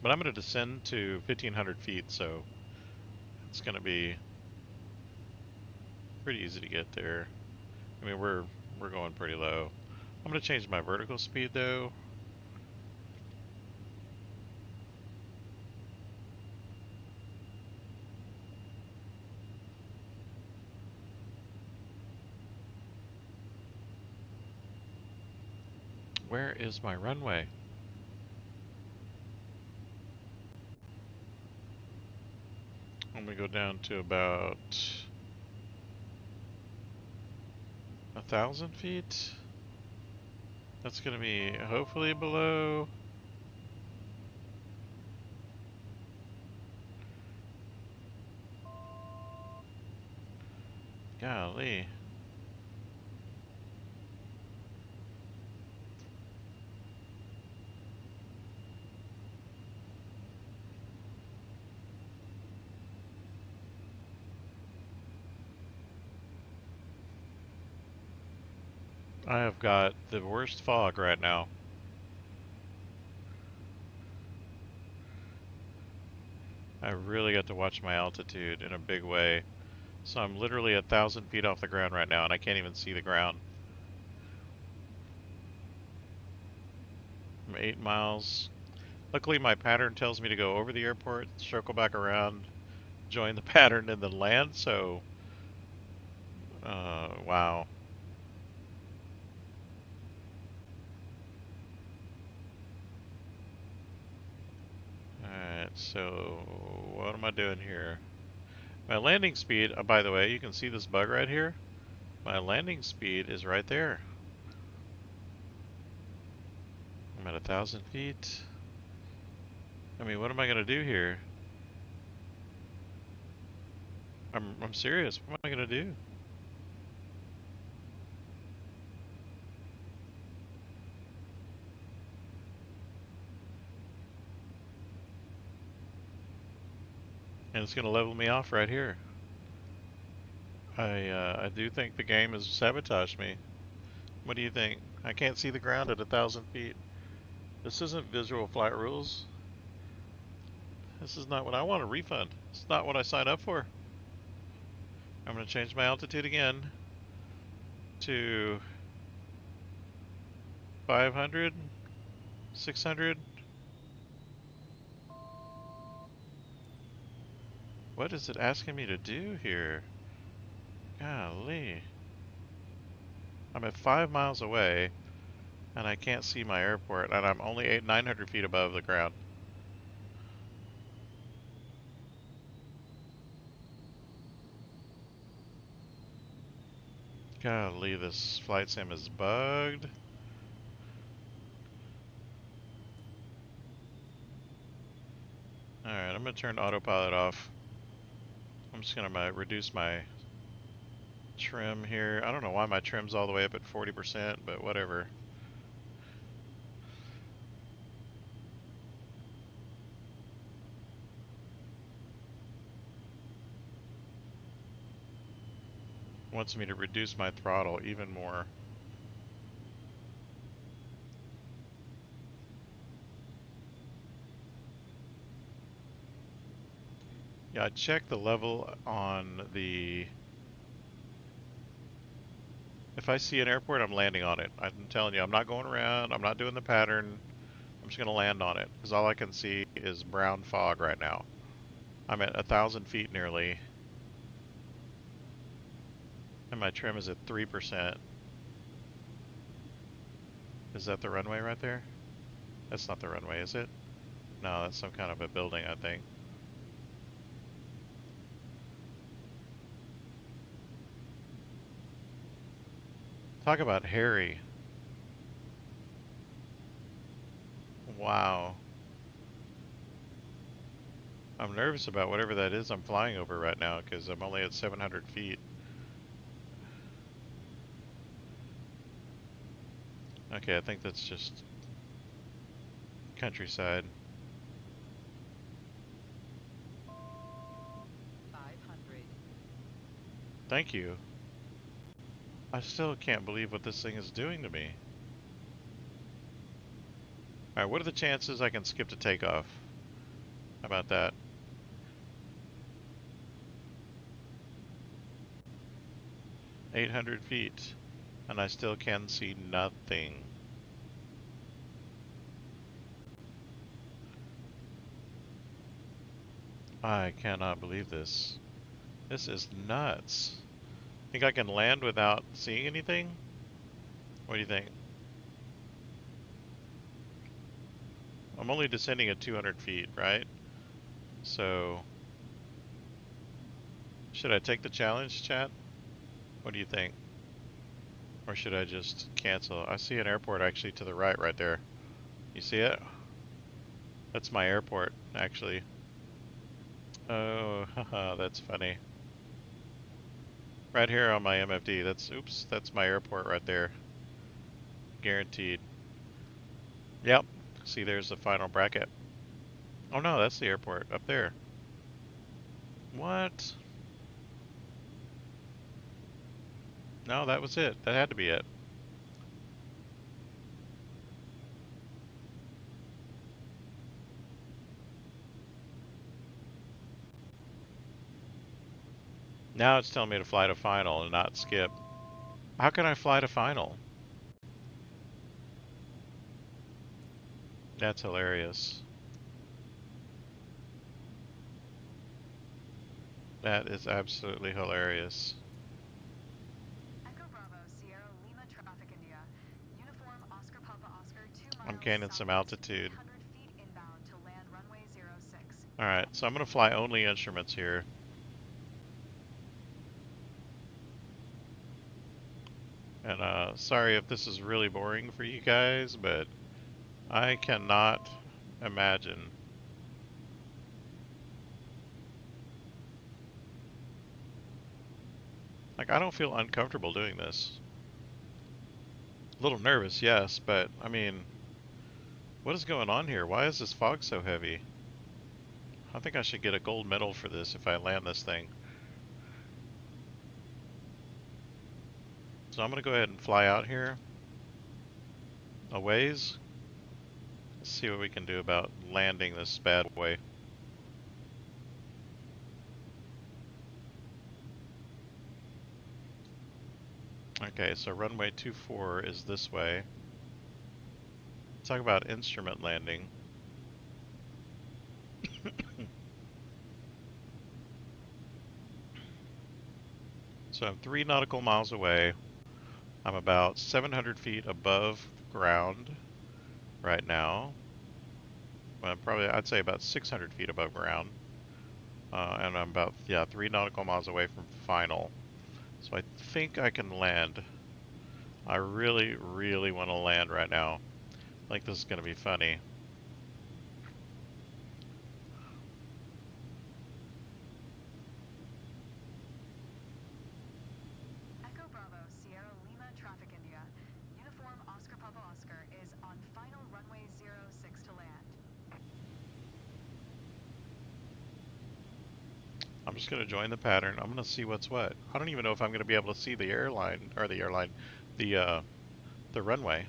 But I'm going to descend to 1,500 feet, so it's going to be pretty easy to get there. I mean, we're going pretty low. I'm going to change my vertical speed, though. Where is my runway? I'm going to go down to about 1,000 feet. That's going to be hopefully below. Golly. I have got the worst fog right now. I really got to watch my altitude in a big way. So I'm literally 1,000 feet off the ground right now, and I can't even see the ground. I'm 8 miles. Luckily, my pattern tells me to go over the airport, circle back around, join the pattern, and then land. So, wow. Alright, so what am I doing here? My landing speed, by the way, you can see this bug right here. My landing speed is right there. I'm at 1,000 feet. I mean, what am I gonna do here? I'm serious. What am I gonna do? And it's gonna level me off right here. I do think the game has sabotaged me. What do you think? I can't see the ground at 1,000 feet. This isn't visual flight rules. This is not what I want. A refund. It's not what I signed up for. I'm gonna change my altitude again to 500, 600. What is it asking me to do here? Golly. I'm at 5 miles away, and I can't see my airport, and I'm only 900 feet above the ground. Golly, this flight sim is bugged. Alright, I'm gonna turn autopilot off. I'm just gonna reduce my trim here. I don't know why my trim's all the way up at 40%, but whatever. Wants me to reduce my throttle even more. Yeah, I checked the level on the... If I see an airport, I'm landing on it. I'm telling you, I'm not going around. I'm not doing the pattern. I'm just going to land on it, because all I can see is brown fog right now. I'm at 1,000 feet nearly, and my trim is at 3%. Is that the runway right there? That's not the runway, is it? No, that's some kind of a building, I think. Talk about hairy. Wow. I'm nervous about whatever that is I'm flying over right now, because I'm only at 700 feet. Okay, I think that's just countryside. 500. Thank you. I still can't believe what this thing is doing to me. Alright, what are the chances I can skip to takeoff? How about that? $800 feet, and I still can see nothing. I cannot believe this. This is nuts. Think I can land without seeing anything? What do you think? I'm only descending at 200 feet, right? So, should I take the challenge, chat? What do you think? Or should I just cancel? I see an airport actually to the right there. You see it? That's my airport, actually. Oh, haha, that's funny. Right here on my MFD. Oops, that's my airport right there. Guaranteed. Yep. See, there's the final bracket. Oh no, that's the airport up there. What? No, that was it. That had to be it. Now it's telling me to fly to final and not skip. How can I fly to final? That's hilarious. That is absolutely hilarious. Echo Bravo, Sierra Lima Traffic India. Uniform Oscar Papa Oscar, 2 I'm miles gaining some southwest, altitude. 800 feet inbound to land runway 06. Alright, so I'm going to fly only instruments here. And sorry if this is really boring for you guys, but I cannot imagine. Like, I don't feel uncomfortable doing this. A little nervous, yes, but I mean, what is going on here? Why is this fog so heavy? I think I should get a gold medal for this if I land this thing. So I'm going to go ahead and fly out here a ways. Let's see what we can do about landing this bad boy. Okay, so runway 24 is this way. Let's talk about instrument landing. So I'm 3 nautical miles away. I'm about 700 feet above ground right now. Well, probably, I'd say about 600 feet above ground. And I'm about, yeah, 3 nautical miles away from final. So I think I can land. I really, really want to land right now. I think this is going to be funny. Echo Bravo, Sierra Lima Traffic India. Uniform Oscar Papa Oscar is on final runway 06 to land. I'm just going to join the pattern. I'm going to see what's what. I don't even know if I'm going to be able to see the airline, or the runway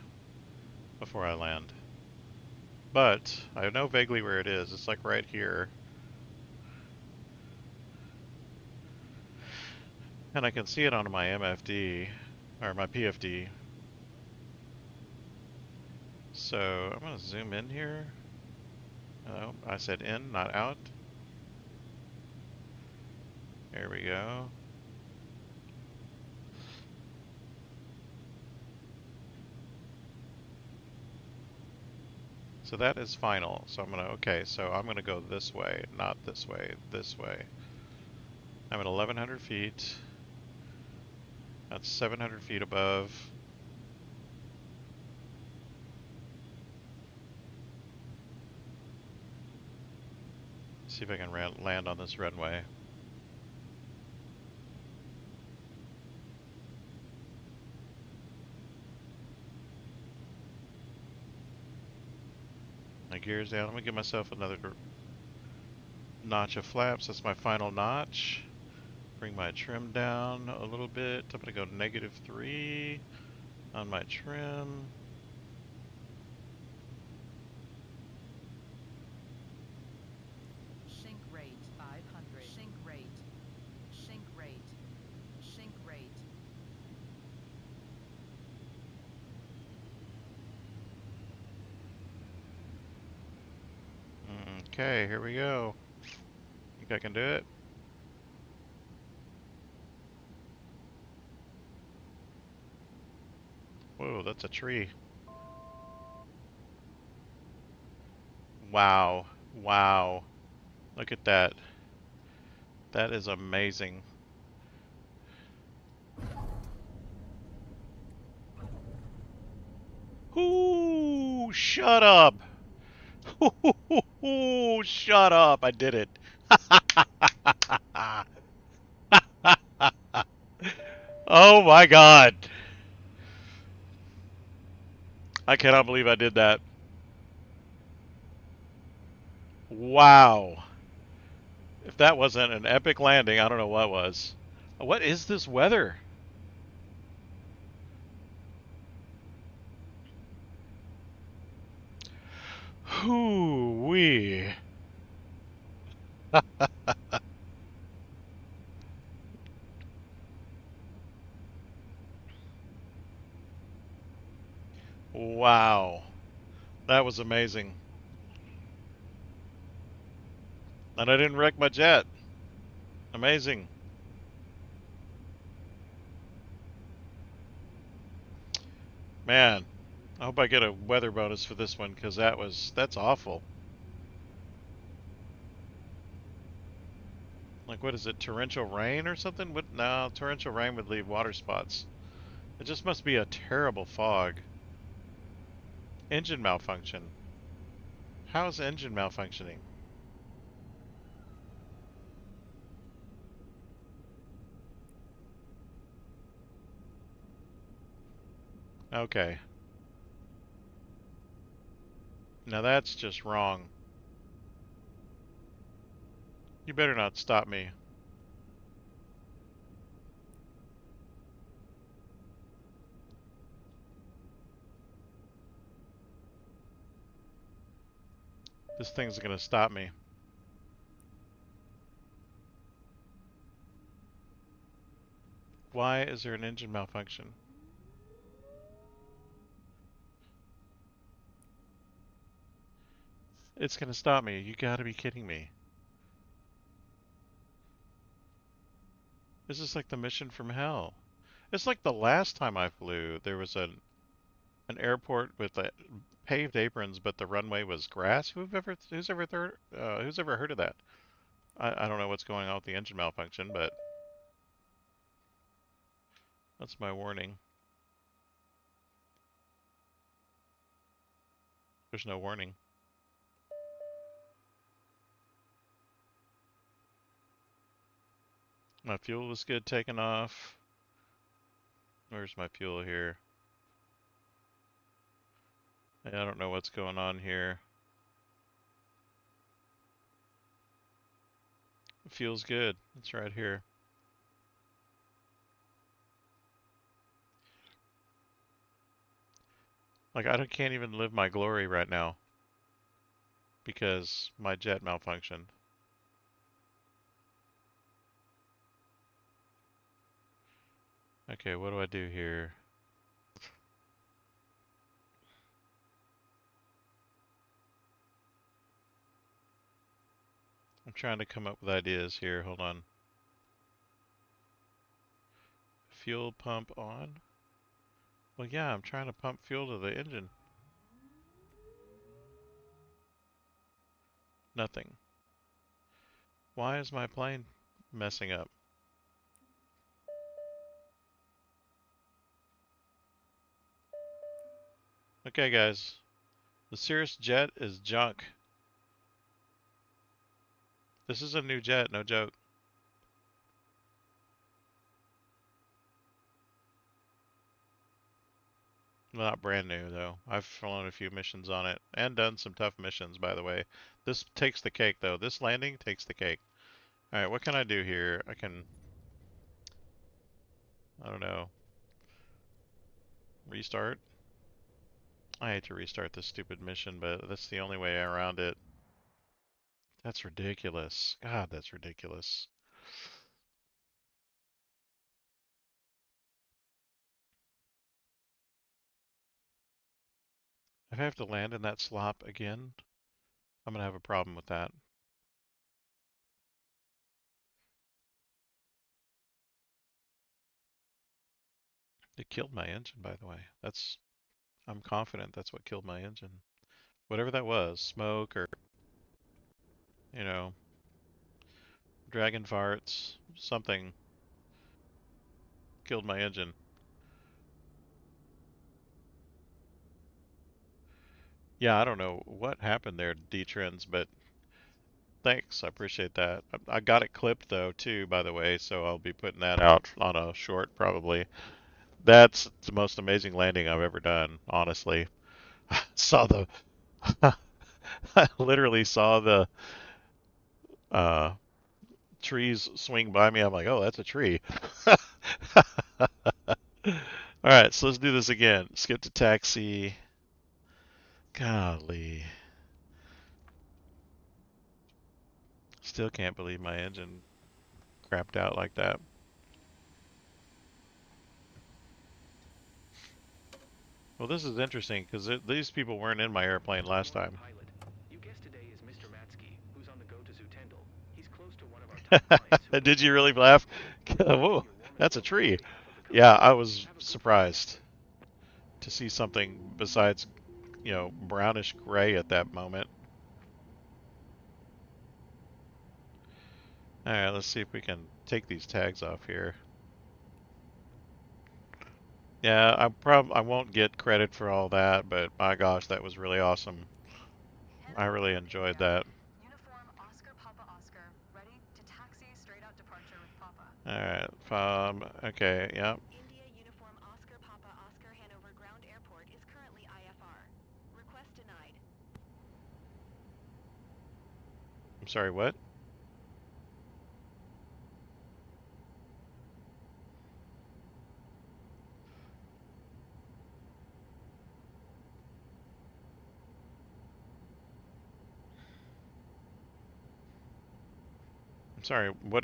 before I land. But I know vaguely where it is. It's like right here. And I can see it on my MFD, or my PFD. So I'm going to zoom in here. Oh, I said in, not out. There we go. So that is final. So I'm gonna, okay, so I'm gonna go this way, not this way, this way. I'm at 1100 feet. That's 700 feet above. See if I can land on this runway. My gear's down. I'm gonna give myself another notch of flaps. That's my final notch. Bring my trim down a little bit. I'm gonna go -3 on my trim. Sync rate 500. Sync rate. Sync rate. Sync rate. Okay, here we go. Think I can do it? Whoa, that's a tree. Wow. Wow. Look at that. That is amazing. Ooh, shut up. Ooh, shut up. I did it. Oh my god. I cannot believe I did that. Wow. If that wasn't an epic landing, I don't know what was. What is this weather? Hoo-wee. Wow. That was amazing. And I didn't wreck my jet. Amazing. Man, I hope I get a weather bonus for this one because that's awful. Like, what is it, torrential rain or something? What? No, torrential rain would leave water spots. It just must be a terrible fog. Engine malfunction. How is engine malfunctioning? Okay. Now that's just wrong. You better not stop me. This thing's gonna stop me. Why is there an engine malfunction? It's gonna stop me. You gotta be kidding me. This is like the mission from hell. It's like the last time I flew, there was an airport with paved aprons, but the runway was grass. Who's ever heard of that? I don't know what's going on with the engine malfunction, but that's my warning. There's no warning. My fuel was good taking off. Where's my fuel here? I don't know what's going on here. Feels good. It's right here. Like I can't even live my glory right now because my jet malfunctioned. Okay, what do I do here? I'm trying to come up with ideas here. Hold on. Fuel pump on? Well, yeah, I'm trying to pump fuel to the engine. Nothing. Why is my plane messing up? Okay, guys. The Cirrus jet is junk. This is a new jet, no joke. Well, not brand new, though. I've flown a few missions on it and done some tough missions, by the way. This takes the cake, though. This landing takes the cake. Alright, what can I do here? I don't know, restart? I hate to restart this stupid mission, but that's the only way around it. That's ridiculous. God, that's ridiculous. If I have to land in that slop again, I'm gonna have a problem with that. It killed my engine, by the way. I'm confident that's what killed my engine. Whatever that was, smoke or, you know, dragon farts, something killed my engine. Yeah, I don't know what happened there, D-Trends, but Thanks, I appreciate that. I got it clipped though too, by the way, so I'll be putting that out on a short probably. That's the most amazing landing I've ever done, honestly. Saw the I literally saw the uh trees swing by me. I'm like, "Oh, that's a tree." All right, so let's do this again. Skip to taxi. Golly. Still can't believe my engine crapped out like that. Well, this is interesting because these people weren't in my airplane last Good morning, time. pilot. Your guest today is Mr. Matsky, who's on the go to Zutendel. He's close to one of our top clients who Did owns a you really Ryzen laugh? facility. He's in Whoa, your warmest that's a welcome tree. on behalf of the Yeah, company. I was Have a good flight ahead. surprised to see something besides, brownish gray at that moment. All right, let's see if we can take these tags off here. Yeah, I won't get credit for all that, but my gosh, that was really awesome. I Hanover really Ground, enjoyed India. that. Uniform Oscar Papa Oscar, ready to taxi straight out departure with Papa. All right, okay, yeah. India Uniform Oscar Papa Oscar Hanover Ground Airport is currently IFR. Request denied. I'm sorry, what? I'm sorry. What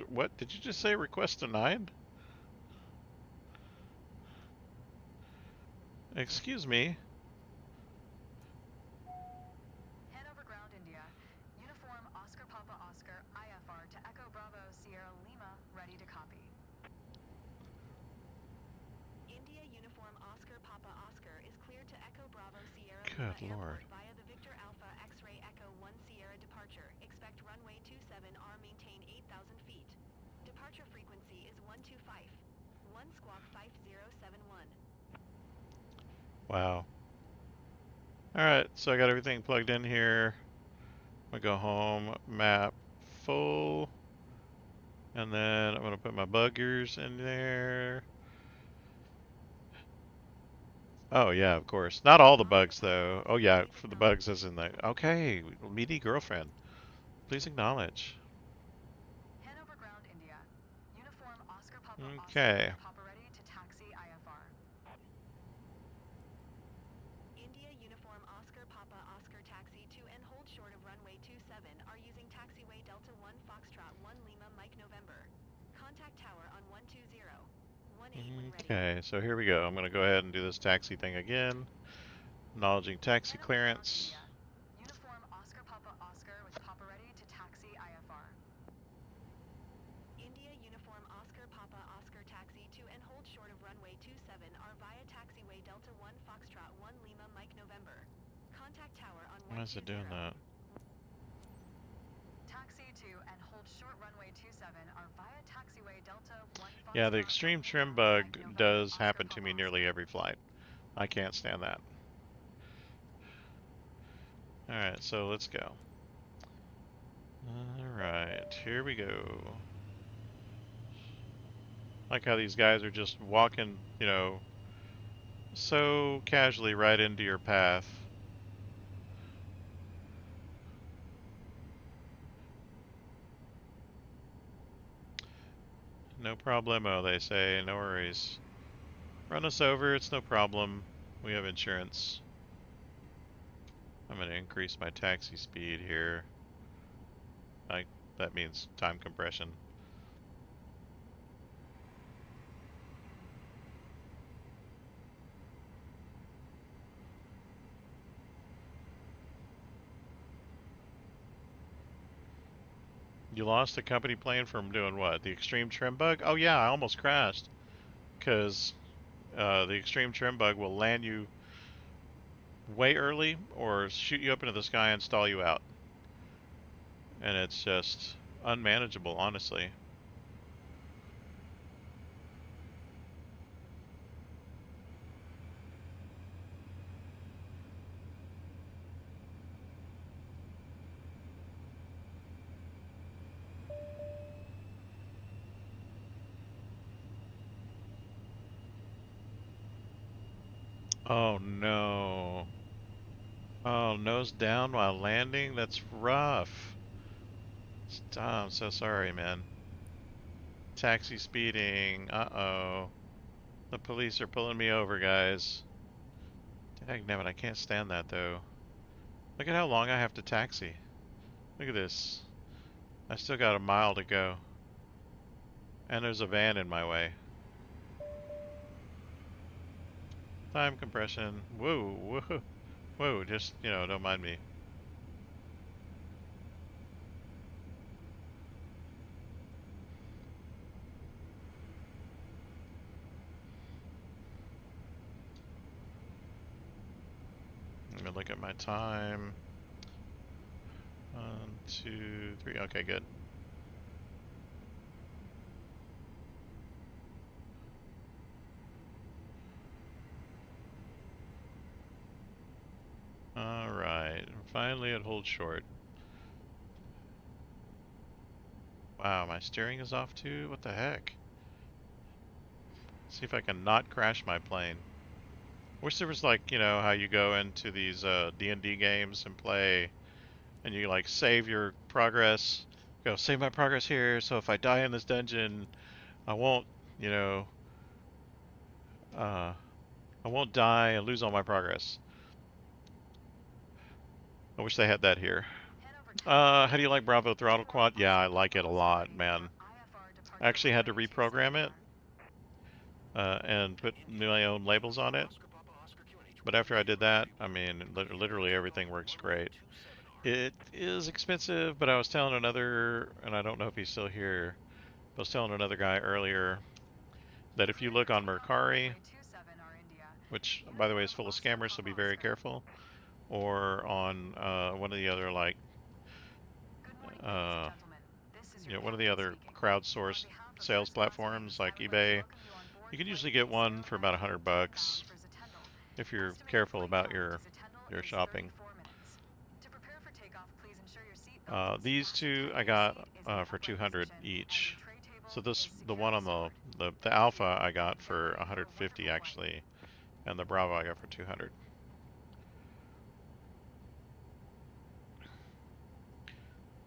what did you just say? Request denied? Excuse me. Hanover Ground, India. Uniform Oscar Papa Oscar, IFR to Echo Bravo Sierra Lima, ready to copy. India Uniform Oscar Papa Oscar is cleared to Echo Bravo Sierra Lima Good Lord. Airport via the Victor Alpha X-Ray Echo 1 Sierra departure. Expect runway 27R, maintain 8,000 feet. Departure frequency is 125. 1 squawk 5071. Wow. All right, so I got everything plugged in here. I'm gonna go home, map full, and then I'm gonna put my buggers in there. Oh yeah, of course. Not all the Oscar bugs Papa though. Oh Oscar, yeah, please for the bugs acknowledge. as in the okay, meaty girlfriend. Please acknowledge. Hanover Ground, India. Uniform Oscar Papa Oscar Okay. with Papa ready to taxi IFR. India Uniform Oscar Papa Oscar taxi to and hold short of runway 27 are using taxiway Delta 1 Foxtrot 1 Lima Mike November. Contact tower on 120. 18 when ready. Okay, so here we go. I'm gonna go ahead and do this taxi thing again. Acknowledging taxi Hanover Ground, clearance. India. Uniform Oscar Papa Oscar with Papa ready to taxi IFR. India Uniform Oscar Papa Oscar taxi to and hold short of runway 27 are via taxiway Delta 1 Foxtrot 1 Lima Mike November. Contact tower on Why is it 120. doing that? Taxi to and hold short runway 27 are via taxiway Delta 1 Yeah, the Foxtrot 1 extreme Lima trim Mike bug November does Oscar happen to Papa me nearly Oscar. every flight. I can't stand that. Alright, so let's go. Alright, here we go. Like how these guys are just walking, so casually right into your path. No problemo, they say. No worries. Run us over, it's no problem. We have insurance. I'm going to increase my taxi speed here. Like, that means time compression. You lost a company plane from doing what? The extreme trim bug? Oh yeah, I almost crashed. Because the extreme trim bug will land you way early or shoot you up into the sky and stall you out. And it's just unmanageable, honestly. Oh no. Oh, nose down while landing? That's rough. I'm so sorry, man. Taxi speeding. Uh-oh. The police are pulling me over, guys. Dagnabbit, I can't stand that, though. Look at how long I have to taxi. Look at this. I still got a mile to go. And there's a van in my way. Time compression. Whoa, whoa, whoa, just, don't mind me. Let me look at my time. 1, 2, 3. Okay, good. Alright, finally it holds short. Wow, my steering is off too? What the heck? See if I can not crash my plane. Wish there was like, how you go into these D&D games and play and you like save your progress. Go save my progress here so if I die in this dungeon, I won't, you know, uh I won't die and lose all my progress. I wish they had that here. How do you like Bravo Throttle Quad? Yeah, I like it a lot, man. I actually had to reprogram it and put my own labels on it. But after I did that, I mean, literally everything works great. It is expensive, but I was telling another, and I don't know if he's still here, but I was telling another guy earlier that if you look on Mercari, which by the way is full of scammers, so be very careful, or on one of the other uh, one of the other crowdsourced sales platforms like eBay, you can usually get one for about $100 if you're careful about your shopping. These two I got for 200 each. So the one on the Alpha I got for 150 actually, and the Bravo I got for 200.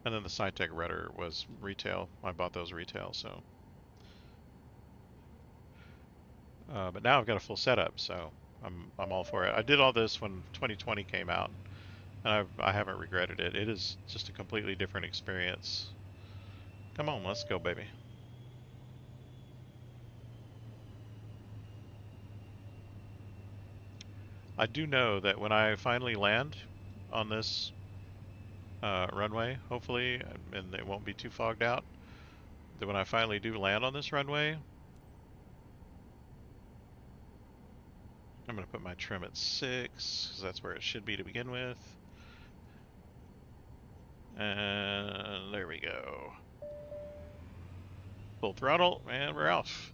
And then the Saitek rudder was retail. I bought those retail, so. But now I've got a full setup, so I'm all for it. I did all this when 2020 came out, and I haven't regretted it. It is just a completely different experience. Come on, let's go, baby. I do know that when I finally land on this runway, hopefully, and it won't be too fogged out, that when I finally do land on this runway, I'm going to put my trim at 6, because that's where it should be to begin with. And there we go. Full throttle, and we're off.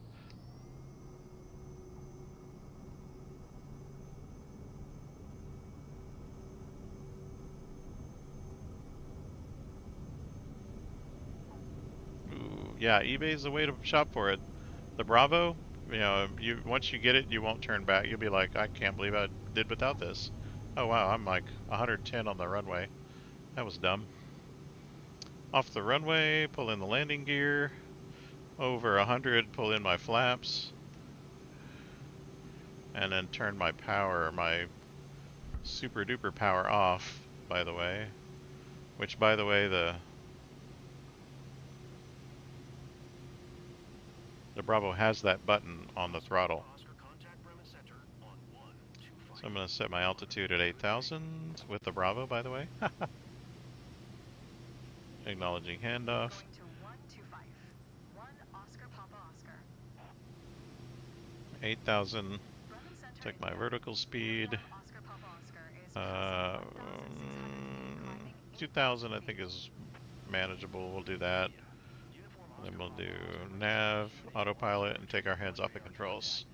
Ooh, yeah, eBay's the way to shop for it. The Bravo, you once you get it, you won't turn back. You'll be like, I can't believe I did without this. Oh wow, I'm like 110 on the runway. That was dumb. Off the runway, pull in the landing gear. Over 100, pull in my flaps. And then turn my super duper power off, by the way. Which, by the way, the Bravo has that button on the throttle. So I'm going to set my altitude at 8,000 with the Bravo, by the way. Acknowledging handoff. 8,000. Check my vertical speed. 2,000 I think is manageable. We'll do that. And then we'll do nav, autopilot, and take our hands off the controls.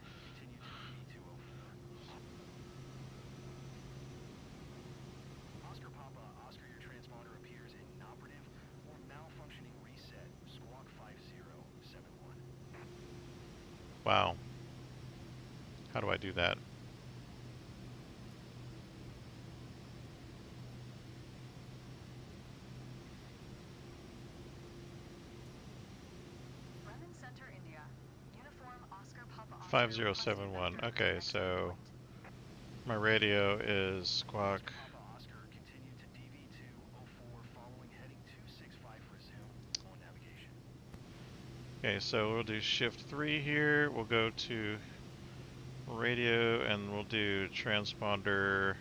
Wow. How do I do that? 5071. Okay, so my radio is squawk. Oscar Papa Oscar, continue to DV204 following heading 265, resume on navigation. Okay, so we'll do shift 3 here. We'll go to radio and we'll do transponder.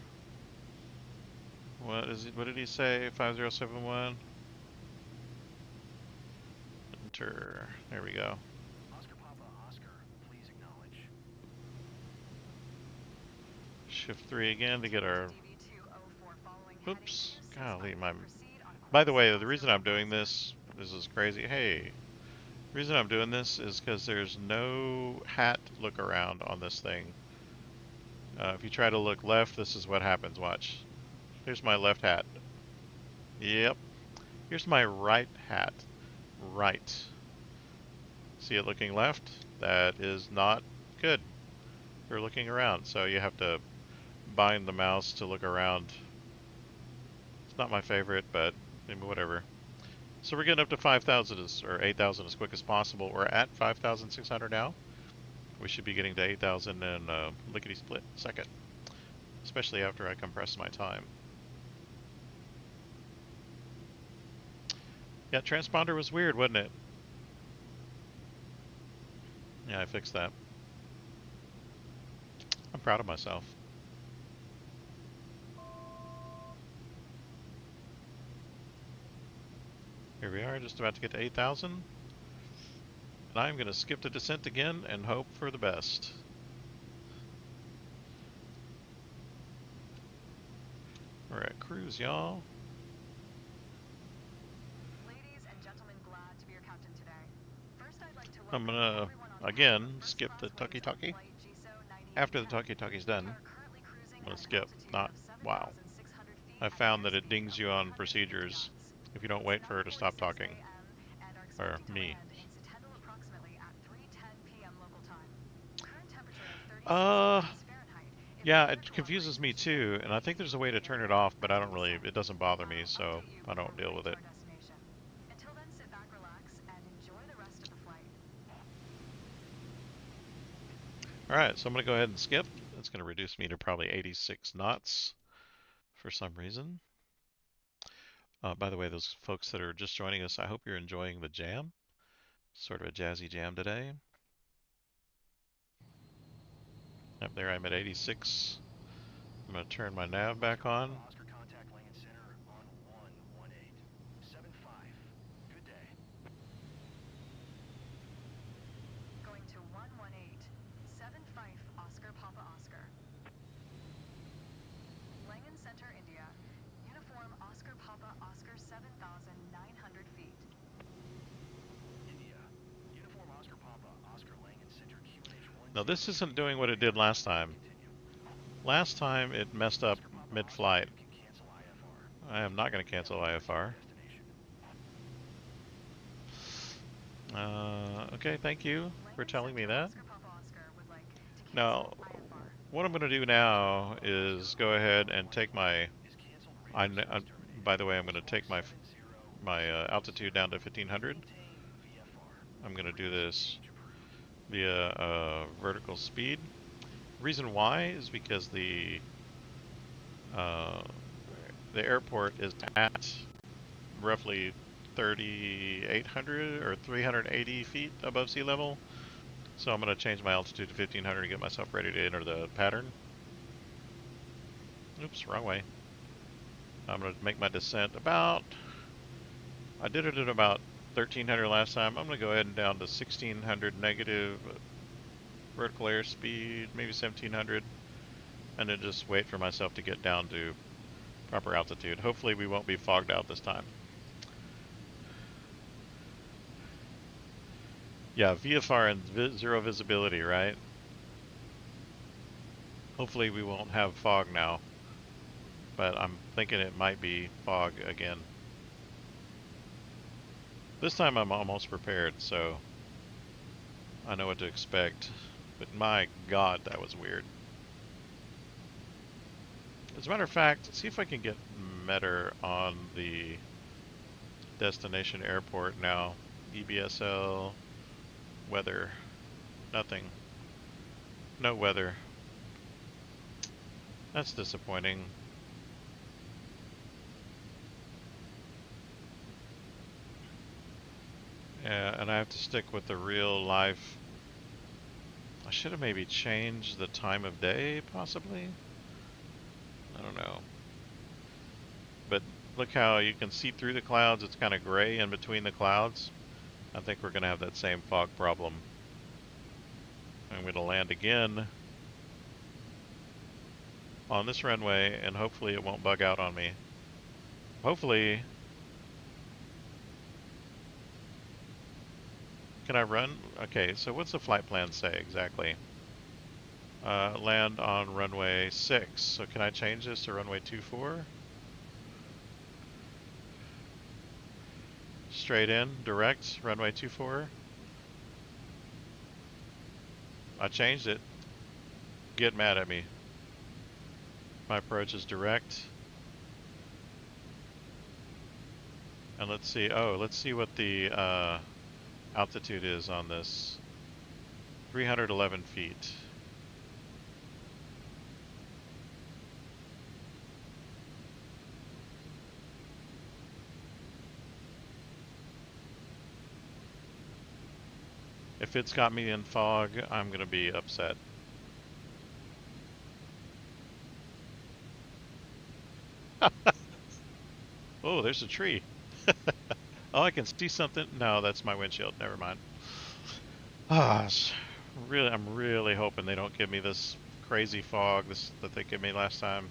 What is it? What did he say? 5071. Enter. There we go. Oscar Papa Oscar, please acknowledge. Shift 3 again to get our. DV204 following heading Oops. 265. Golly, my. Proceed on By the course way, the Oscar reason I'm Papa doing Oscar. this is crazy. Hey, the reason I'm doing this is because there's no hat look around on this thing. If you try to look left, this is what happens. Watch. Here's my left hat. Yep. Here's my right hat. Right. See it looking left? That is not good for looking around. So you have to bind the mouse to look around. It's not my favorite, but maybe whatever. So we're getting up to 5,000 or 8,000 as quick as possible. We're at 5,600 now. We should be getting to 8,000 in lickety-split second, especially after I compress my time. Yeah, transponder was weird, wasn't it? Yeah, I fixed that. I'm proud of myself. Here we are, just about to get to 8,000. And I'm going to skip the descent again and hope for the best. We're at cruise, y'all. Ladies and gentlemen, glad to be your captain today. First, I'd like to I'm welcome going to, everyone on again, board first skip class the wings of talkie-talkie. flight GSO After the 9810. talkie-talkie's We done, are currently cruising I'm going at to an skip. altitude Not, of wow. 7,600 feet I at an found that it airspeed dings of you on 150 procedures knots. if you don't It's wait for her to stop 9:46 talking. a.m. and are Or expecting to me. land in Satendal approximately at 3:10 p.m. local time. Current temperature of 36 Uh, degrees Fahrenheit. If yeah, weather it confuses cooperates, we me should get a too, and I breezy think there's a way through to the turn it area off, but I as we don't really, descend. it doesn't bother me, I'll so update you I on don't our deal way with to it. our destination. Until then, sit back, relax, and enjoy the rest of the flight. Alright, so I'm going to go ahead and skip. It's going to reduce me to probably 86 knots for some reason. By the way, those folks that are just joining us, I hope you're enjoying the jam. Sort of a jazzy jam today. Up there, I'm at 86. I'm going to turn my nav back Oscar on. Papa Oscar, contact Langan Center on 11875. Good day. Going to 11875 Oscar Papa Oscar. Langan Center, India. Uniform Oscar Papa Oscar 7,900 feet. India. Uniform Oscar Papa Oscar Langan Center QNH Now, this 103 isn't doing what it radar did last contact time. continue. Last time, it messed up Oscar Papa Oscar, mid-flight. you can cancel IFR. I am not going to 10 p.m. cancel departure to IFR. destination. Okay, thank you for Langan telling me Center that. Oscar Papa Oscar would like to Now, cancel IFR. what I'm going to do Oscar now Papa is Oscar go IFR ahead and take my. is canceled. Radio service terminated. By the way, I'm going to Squawk take my 70 altitude down to 1500. Maintain VFR. I'm going to do Frequency this change approved. via vertical speed. Reason why is because uh, the airport is at roughly 3,800 or 380 feet above sea level. So I'm going to change my altitude to 1500 to get myself ready to enter the pattern. Oops, wrong way. I'm going to make my descent about, I did it at about 1300 last time. I'm going to go ahead and down to 1600 negative vertical airspeed, maybe 1700, and then just wait for myself to get down to proper altitude. Hopefully we won't be fogged out this time. Yeah, VFR and zero visibility, right? Hopefully we won't have fog now, but I'm thinking it might be fog again. This time I'm almost prepared, so I know what to expect, but my God, that was weird. As a matter of fact, see if I can get Metter on the destination airport now. EBSL, weather, nothing. No weather. That's disappointing. Yeah, and I have to stick with the real life. I should have maybe changed the time of day, possibly. I don't know. But look how you can see through the clouds. It's kind of gray in between the clouds. I think we're going to have that same fog problem. I'm going to land again on this runway, and hopefully it won't bug out on me. Hopefully. Can I run? Okay, so what's the flight plan say exactly? Land on runway 6. So can I change this to runway 24? Straight in, direct, runway 24. I changed it. Get mad at me. My approach is direct. And let's see, let's see what the altitude is on this. 311 feet. If it's got me in fog, I'm going to be upset. Oh, there's a tree. Oh, I can see something. No, that's my windshield. Never mind. Ah, I'm really hoping they don't give me this crazy fog that they gave me last time.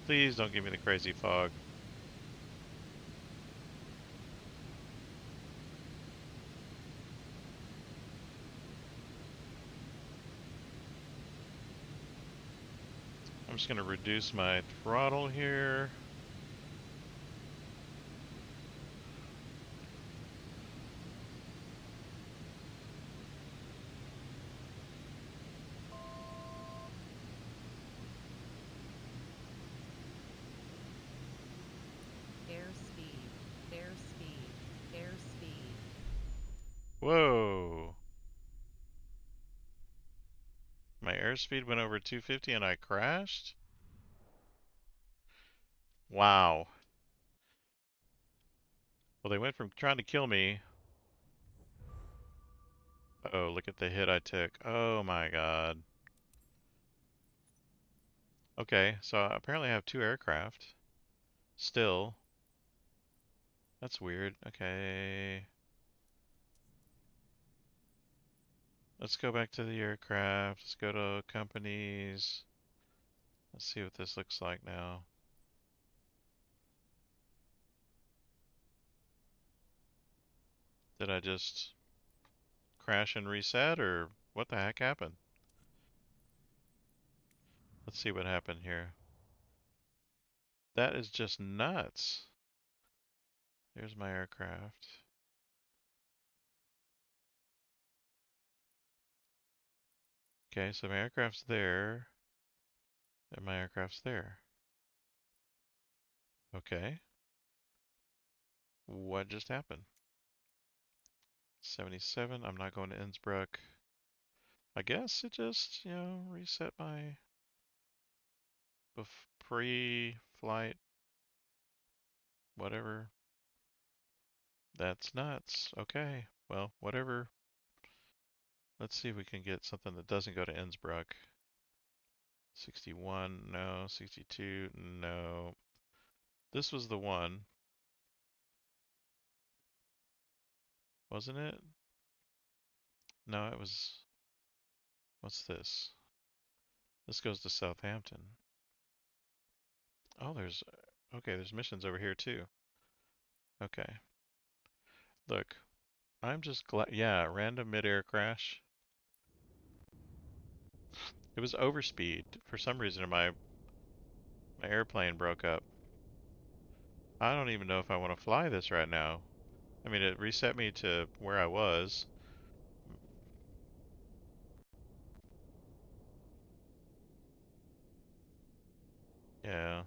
Please don't give me the crazy fog. I'm just going to reduce my throttle here. Airspeed, airspeed, airspeed. Whoa. My airspeed went over 250 and I crashed? Wow. Well, they went from trying to kill me. Oh, look at the hit I took. Oh my god. Okay, so apparently I have 2 aircraft. Still. That's weird. Okay. Let's go back to the aircraft. Let's go to companies. Let's see what this looks like now. Did I just crash and reset, or what the heck happened? Let's see what happened here. That is just nuts. Here's my aircraft. Okay, so my aircraft's there, and my aircraft's there. Okay. What just happened? 77, I'm not going to Innsbruck. I guess it just, reset my pre-flight, whatever. That's nuts. Okay, well, whatever. Let's see if we can get something that doesn't go to Innsbruck. 61, no. 62, no. This was the one, wasn't it? No, it was. What's this? This goes to Southampton. Oh, okay, there's missions over here too. Okay. Look, I'm just glad. Yeah, random mid-air crash. It was overspeed. For some reason, my airplane broke up. I don't even know if I want to fly this right now. I mean, it reset me to where I was. Yeah.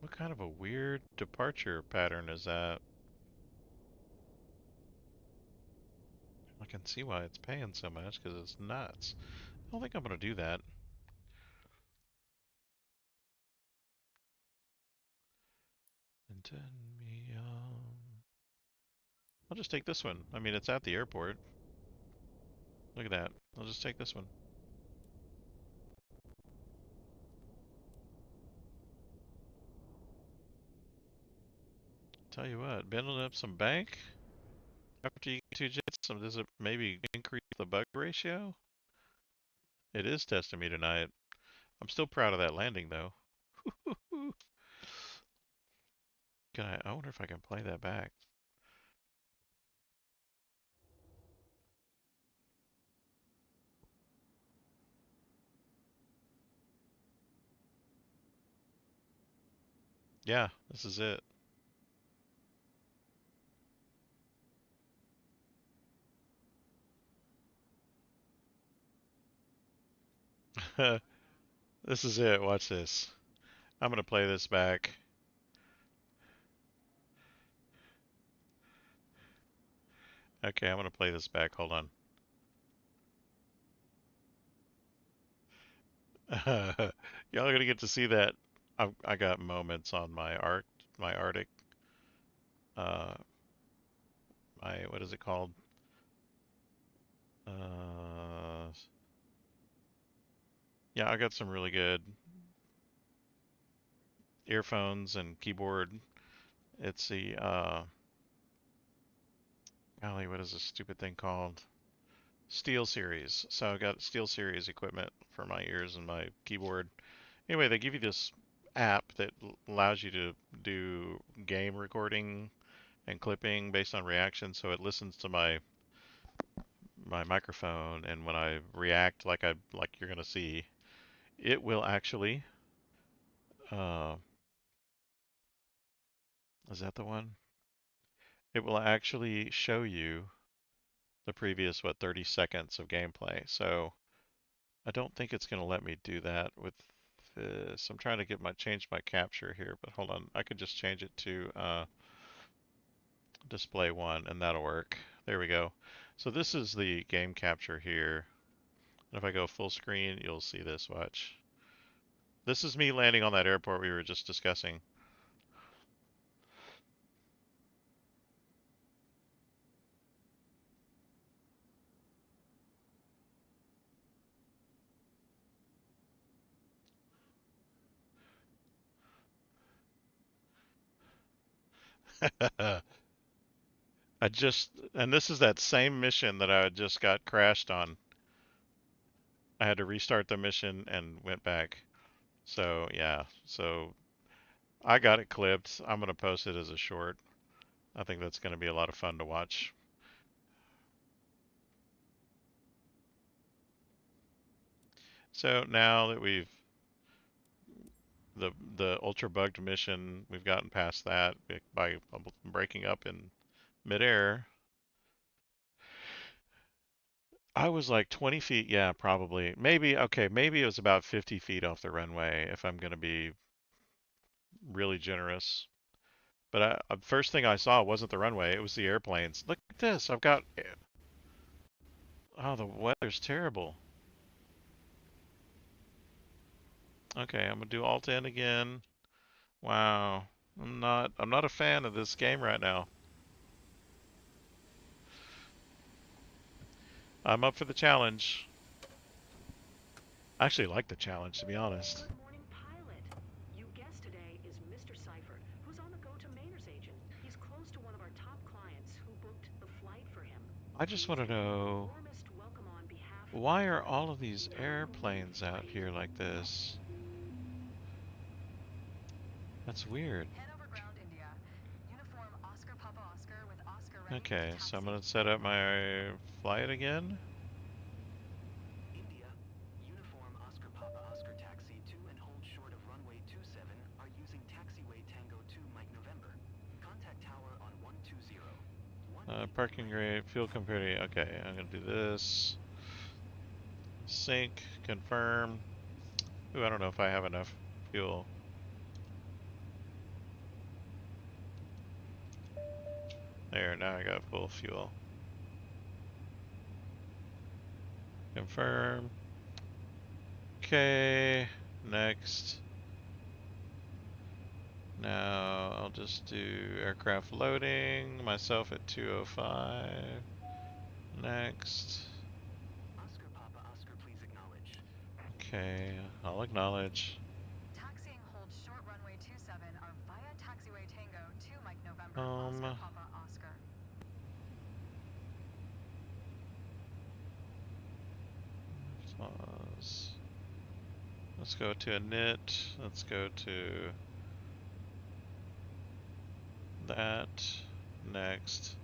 What kind of a weird departure pattern is that? I can see why it's paying so much, because it's nuts. I don't think I'm going to do that. And turn me on. I'll just take this one. I mean, it's at the airport. Look at that. I'll just take this one. Tell you what, bending up some bank after you get two jets, does it maybe increase the bug ratio? It is testing me tonight. I'm still proud of that landing though. I wonder if I can play that back. Yeah, this is it. This is it. Watch this. I'm gonna play this back. Okay, I'm gonna play this back. Hold on. Y'all are gonna get to see that. I got moments on my Arctic, uh, my what is it called? Uh, yeah, I got some really good earphones and keyboard. It's the golly, what is this stupid thing called? Steel Series. So I got Steel Series equipment for my ears and my keyboard. Anyway, they give you this app that allows you to do game recording and clipping based on reaction. So it listens to my microphone, and when I react like you're gonna see, it will actually. Uh, is that the one? It will actually show you the previous 30 seconds of gameplay. So I don't think it's gonna let me do that with this. I'm trying to change my capture here, but hold on. I could just change it to display one, and that'll work. There we go. So this is the game capture here. And if I go full screen, you'll see this. Watch. This is me landing on that airport we were just discussing. And this is that same mission that I just got crashed on. I had to restart the mission and went back. So yeah, so I got it clipped. I'm gonna post it as a short. I think that's gonna be a lot of fun to watch. So now that the ultra bugged mission, we've gotten past that by breaking up in midair. I was like 20 feet, yeah, probably. Maybe, okay, maybe it was about 50 feet off the runway if I'm going to be really generous. But first thing I saw wasn't the runway, it was the airplanes. Look at this. Oh, the weather's terrible. Okay, I'm gonna do Alt N again. Wow. I'm not a fan of this game right now. I'm up for the challenge. I actually like the challenge, to be honest. Good morning, pilot. You guessed today is Mr. Cipher, who's on the go to Mainer's agent. He's close to one of our top clients who booked the flight for him. I just want to know, Warmest welcome on behalf of why are all of these airplanes out here like this? That's weird. Hanover Ground, India. Uniform Oscar Papa Oscar with Oscar ready to Okay, so I'm taxi. gonna set up my flight again. India, Uniform Oscar Papa Oscar Taxi to and hold short of runway 27 are using taxiway Tango 2 Mike November. Contact tower on 120. Parking rate, fuel comparative. Okay, I'm gonna do this. Sync, confirm. Ooh, I don't know if I have enough fuel. There, now I got full fuel. Confirm. Okay, next. Now I'll just do aircraft loading, myself at 205. Next. Oscar Papa Oscar, please acknowledge. Okay, I'll acknowledge. Taxiing hold short runway 27 are via taxiway Tango 2 Mike November, Oscar Home. Papa Oscar. Pause. Let's go to init. Let's go to that. Next.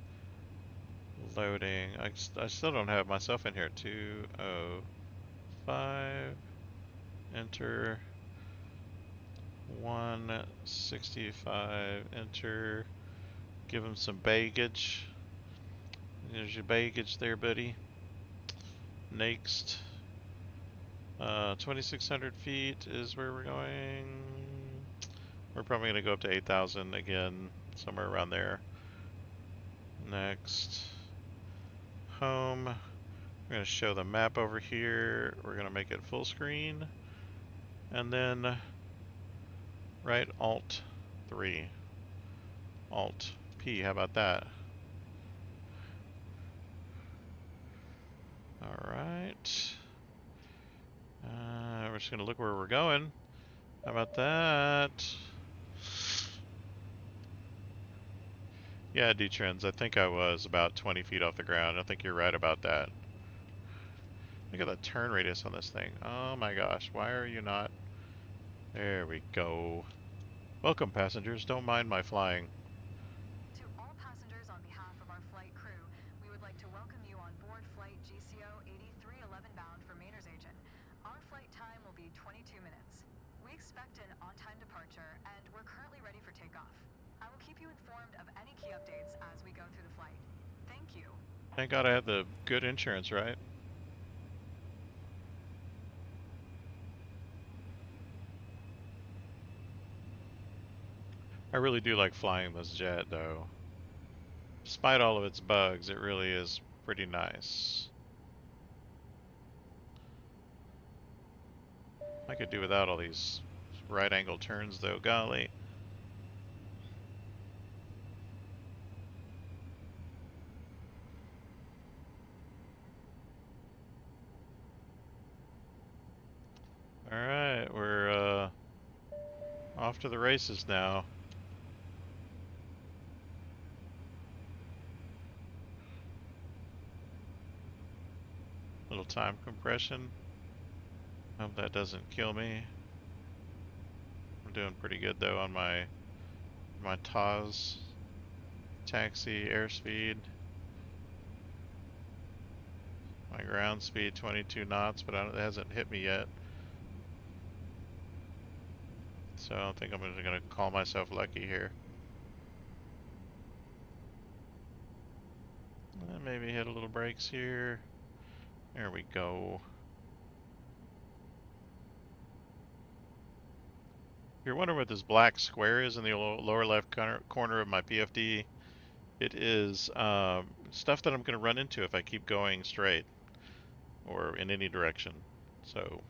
Loading. I still don't have myself in here. 205. Enter. 165. Enter. Give him some baggage. There's your baggage there, buddy. Next. 2,600 feet is where we're going. We're probably going to go up to 8,000 again, somewhere around there. Next. Home. We're going to show the map over here. We're going to make it full screen. And then right Alt 3. Alt P, how about that? Alright. We're just going to look where we're going. How about that? Yeah, D-Trends, I think I was about 20 feet off the ground. I think you're right about that. Look at the turn radius on this thing. Oh my gosh, why are you not? There we go. Welcome, passengers. Don't mind my flying. To all passengers on behalf of our flight crew, we would like to welcome you on board flight GCO 8311 bound for Maynard's Agent. Our flight time will be 22 minutes. We expect an on-time departure, and we're currently ready for takeoff. I will keep you informed of any key updates as we go through the flight. Thank you. Thank God I had the good insurance, right? I really do like flying this jet, though. Despite all of its bugs, it really is pretty nice. I could do without all these right angle turns, though, golly. Alright, we're off to the races now. Little time compression. Hope that doesn't kill me. I'm doing pretty good though on my TOS taxi airspeed. My ground speed 22 knots, but it hasn't hit me yet. So I don't think I'm just gonna call myself lucky here. Maybe hit a little brakes here. There we go. If you're wondering what this black square is in the lower left corner of my PFD, it is stuff that I'm going to run into if I keep going straight or in any direction. So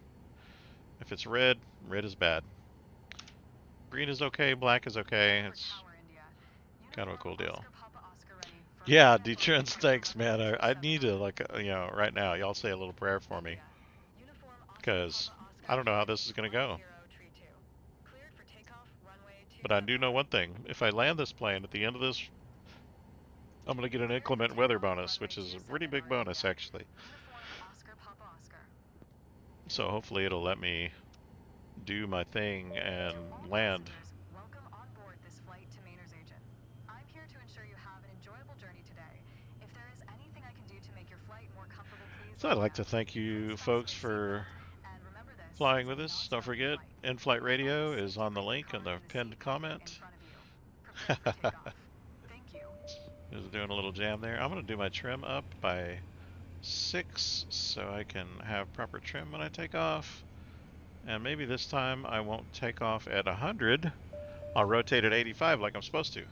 if it's red, red is bad. Green is okay, black is okay. It's Tower, India. kind of a Uniform cool deal. Oscar Papa Oscar ready for Yeah, maiden D-Trends, departure for thanks, man. runway I 27 need to, on. like, right now, y'all say a little prayer for me. India. Uniform Oscar Because Papa Oscar I don't know how this is going to go. 21032. Cleared for takeoff, runway But I do know 27. one thing. If I land this plane at the end of this, I'm going to get an Cleared for inclement weather takeoff, bonus, runway which is a 27 pretty big on India. bonus, actually. Uniform Oscar Papa Oscar. So hopefully it'll let me do my thing To and all land. passengers, welcome on board this flight to Maynard's Agent. I'm here to ensure you have an enjoyable journey today. If there is anything I can do to make your flight more comfortable, please So let I'd me like know. to thank you Please folks fasten your for seatbelt, and remember this flying is with a us. Don't non-smoking forget, flight. in-flight Follow the radio is safety on the rated link in card the in the seat pinned pocket in comment. front of you. Prepare for takeoff. Thank you. Just doing a little jam there. I'm going to do my trim up by 6 so I can have proper trim when I take off. And maybe this time I won't take off at 100. I'll rotate at 85 like I'm supposed to.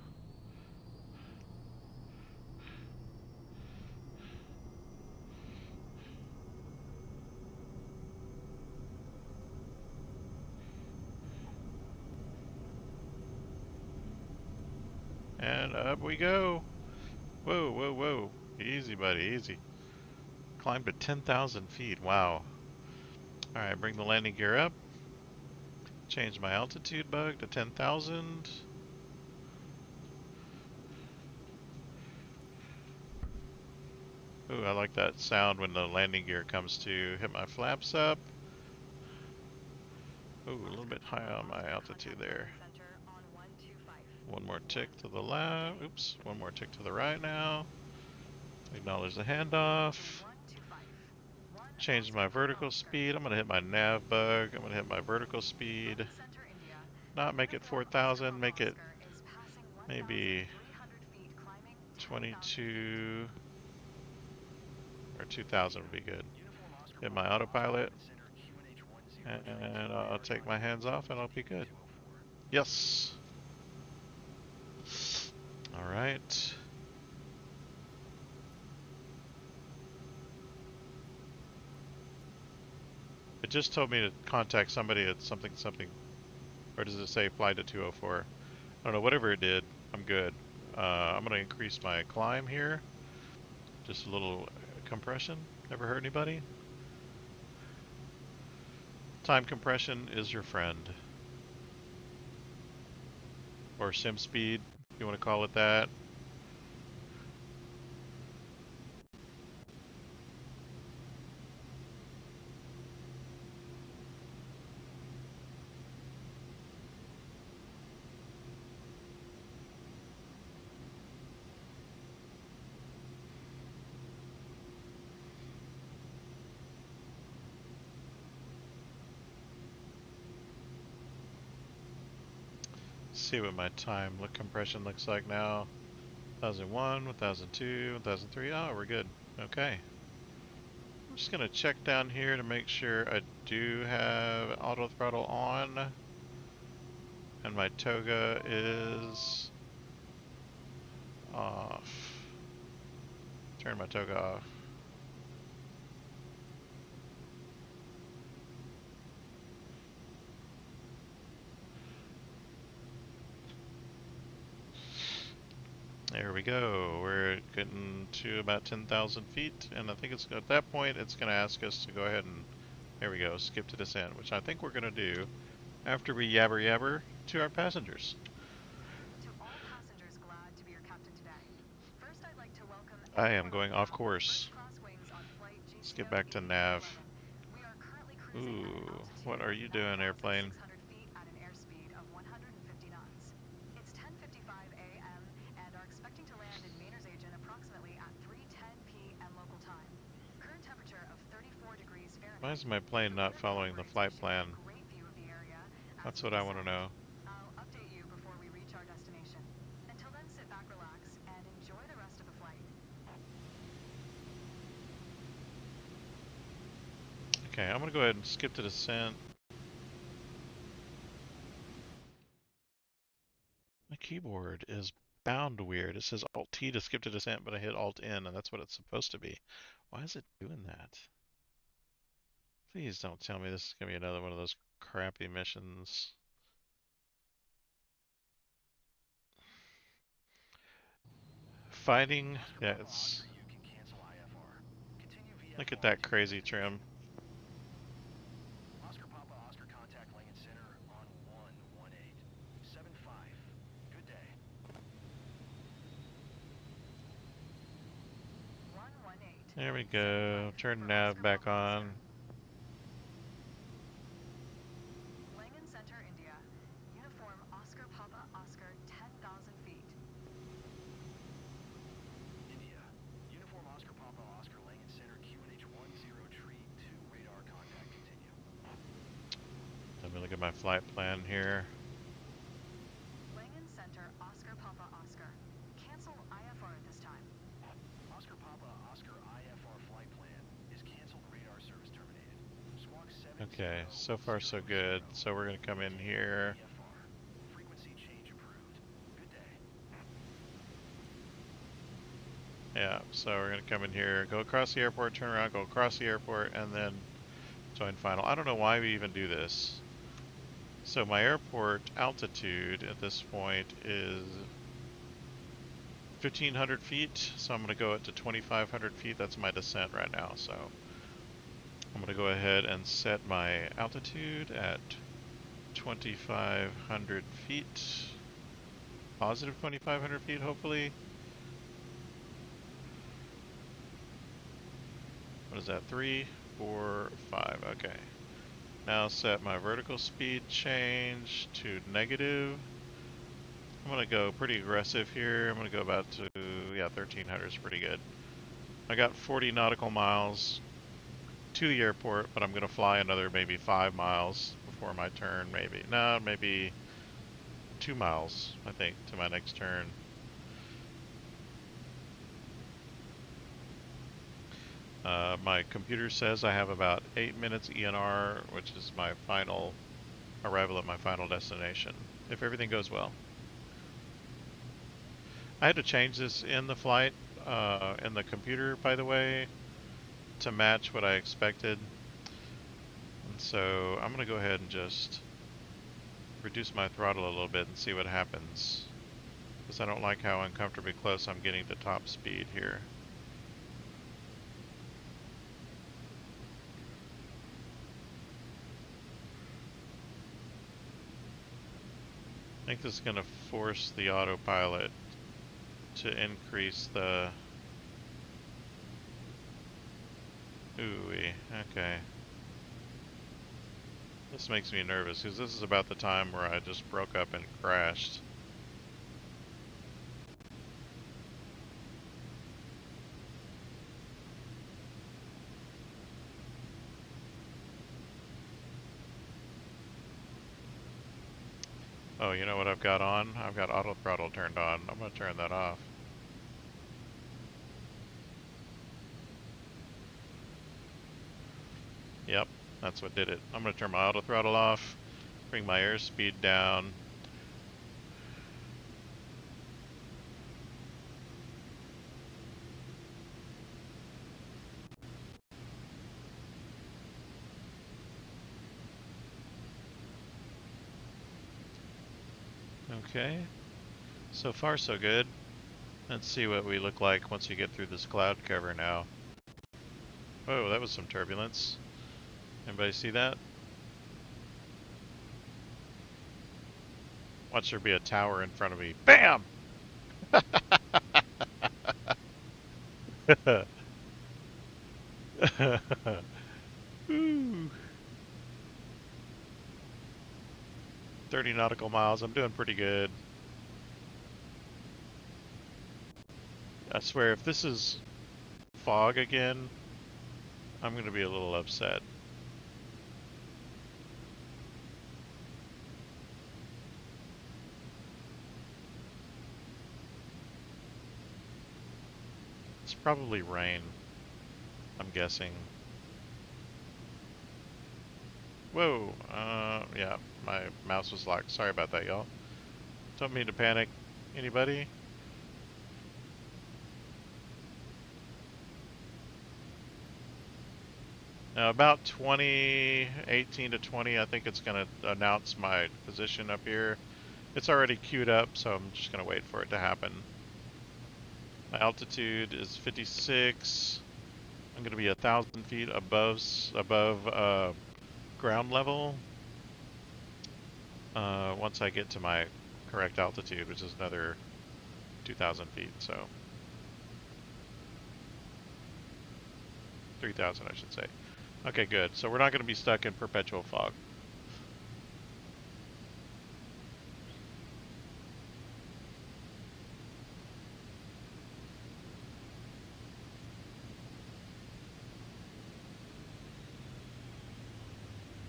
And up we go. Whoa, whoa, whoa. Easy, buddy, easy. Climbed to 10,000 feet. Wow. Alright, bring the landing gear up. Change my altitude bug to 10,000. Ooh, I like that sound when the landing gear comes to hit my flaps up. Ooh, a little bit high on my altitude there. One more tick to the left. Oops, one more tick to the right now. Acknowledge the handoff. Change my vertical speed. I'm going to hit my nav bug. I'm going to hit my vertical speed. Not make it 4,000, make it maybe 22 or 2,000 would be good. Hit my autopilot. And I'll take my hands off and I'll be good. Yes. All right. It just told me to contact somebody at something something, or does it say fly to 204? I don't know. Whatever it did, I'm good. I'm gonna increase my climb here. Just a little compression. Never hurt anybody. Time compression is your friend, or sim speed, if you want to call it that. See what my time compression looks like now. 1001, 1002, 1003. Oh, we're good. Okay. I'm just gonna check down here to make sure I do have auto throttle on. And my toga is off. Turn my toga off. There we go. We're getting to about 10,000 feet, and I think it's at that point it's going to ask us to go ahead and, there we go, skip to descent, which I think we're going to do after we yabber yabber to our passengers. To all passengers glad to be your captain today. First, I'd like to welcome I am everyone on going off behalf of course. first class wings on flight Let's GCO get back to nav. 8811. We are currently cruising at an Ooh, altitude what are of you doing, 9,600 airplane? feet at an airspeed of 150 knots. It's 10:55 a.m. and are expecting to land in Maynard's Agent approximately at 3:10 p.m. local time. Current temperature of 34 degrees Why Fahrenheit. is my With plane the not wind following the operates, we flight should get a plan? great view of the area as That's we what I want to descend. know. I'll update you before we reach our destination. Until then, sit back, relax, and enjoy the rest of the flight. Okay, I'm going to go ahead and skip to descent. My keyboard is bound weird. It says Alt T to skip to descent, but I hit Alt N, and that's what it's supposed to be. Why is it doing that? Please don't tell me this is going to be another one of those crappy missions. Fighting, yeah, it's. Look at that crazy trim. Oscar Papa Oscar contact Langan Center on 11875. Good day. 118. There we go. Turn nav back on. Langan Center, India. Uniform Oscar Papa Oscar 10,000 feet. India. Uniform Oscar Papa Oscar Langan Center QNH 10 tree 2 radar contact continue. Let me look at my flight plan here. Langan Center Oscar Papa Oscar. Cancel IFR at this time. Oscar Papa Oscar IFR flight plan is canceled, radar service terminated. Squawk 70. Okay, so far so good. So we're going to come in here. Frequency change approved. Good day. Yeah, so we're going to come in here, go across the airport, turn around, go across the airport, and then join final. I don't know why we even do this. So my airport altitude at this point is 1,500 feet, so I'm going to go it to 2,500 feet. That's my descent right now, so I'm going to go ahead and set my altitude at 2,500 feet. Positive 2,500 feet, hopefully. What is that? 3, 4, 5. Okay. Now set my vertical speed change to negative. I'm going to go pretty aggressive here. I'm going to go about to, yeah, 1,300 is pretty good. I got 40 nautical miles to the airport, but I'm going to fly another maybe 5 miles before my turn, maybe. No, maybe 2 miles, I think, to my next turn. My computer says I have about 8 minutes ENR, which is my final arrival at my final destination, if everything goes well. I had to change this in the flight, in the computer, by the way, to match what I expected. And so I'm going to go ahead and just reduce my throttle a little bit and see what happens, because I don't like how uncomfortably close I'm getting to top speed here. I think this is going to force the autopilot to increase the... Ooh-wee, okay. This makes me nervous, because this is about the time where I just broke up and crashed. Oh, you know what I've got on? I've got auto throttle turned on. I'm going to turn that off. Yep, that's what did it. I'm going to turn my auto throttle off, bring my airspeed down. Okay, so far so good. Let's see what we look like once you get through this cloud cover now. Whoa, that was some turbulence. Anybody see that? Watch there be a tower in front of me. BAM! Ooh. 30 nautical miles. I'm doing pretty good. I swear, if this is fog again, I'm going to be a little upset. It's probably rain, I'm guessing. Whoa, yeah, my mouse was locked. Sorry about that, y'all. Don't mean to panic. Anybody? Now, about 18 to 20, I think it's going to announce my position up here. It's already queued up, so I'm just going to wait for it to happen. My altitude is 56. I'm going to be 1,000 feet above ground level once I get to my correct altitude, which is another 2,000 feet, so 3,000 I should say. Okay, good. So we're not going to be stuck in perpetual fog.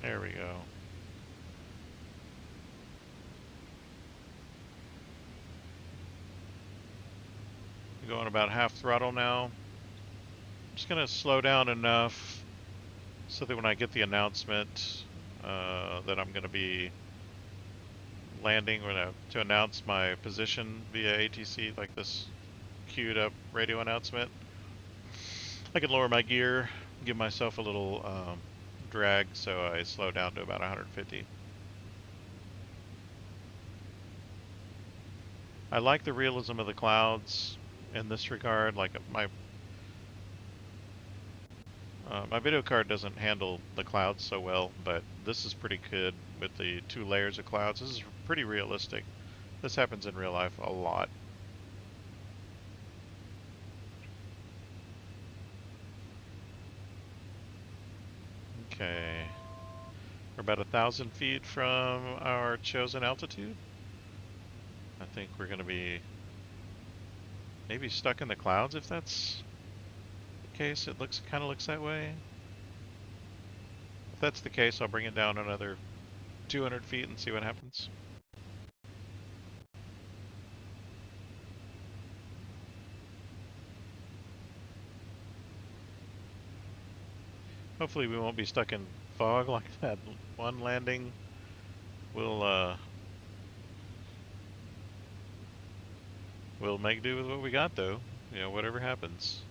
There we go. I'm going about half throttle now. I'm just going to slow down enough so that when I get the announcement that I'm going to be landing, to announce my position via ATC, like this queued up radio announcement, I can lower my gear, give myself a little drag, so I slow down to about 150. I like the realism of the clouds. in this regard. Like my video card doesn't handle the clouds so well, but this is pretty good with the 2 layers of clouds. This is pretty realistic. This happens in real life a lot. Okay. We're about 1,000 feet from our chosen altitude. I think we're going to be maybe stuck in the clouds if that's the case. It kind of looks that way. If that's the case, I'll bring it down another 200 feet and see what happens. Hopefully we won't be stuck in fog like that one landing. We'll make do with what we got though. You know, whatever happens.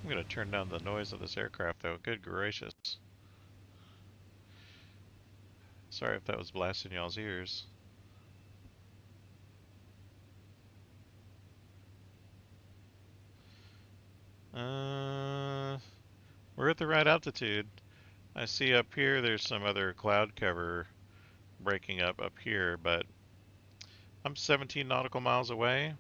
I'm gonna turn down the noise of this aircraft though. Good gracious. Sorry if that was blasting y'all's ears. We're at the right altitude. I see up here there's some other cloud cover breaking up here, but I'm 17 nautical miles away.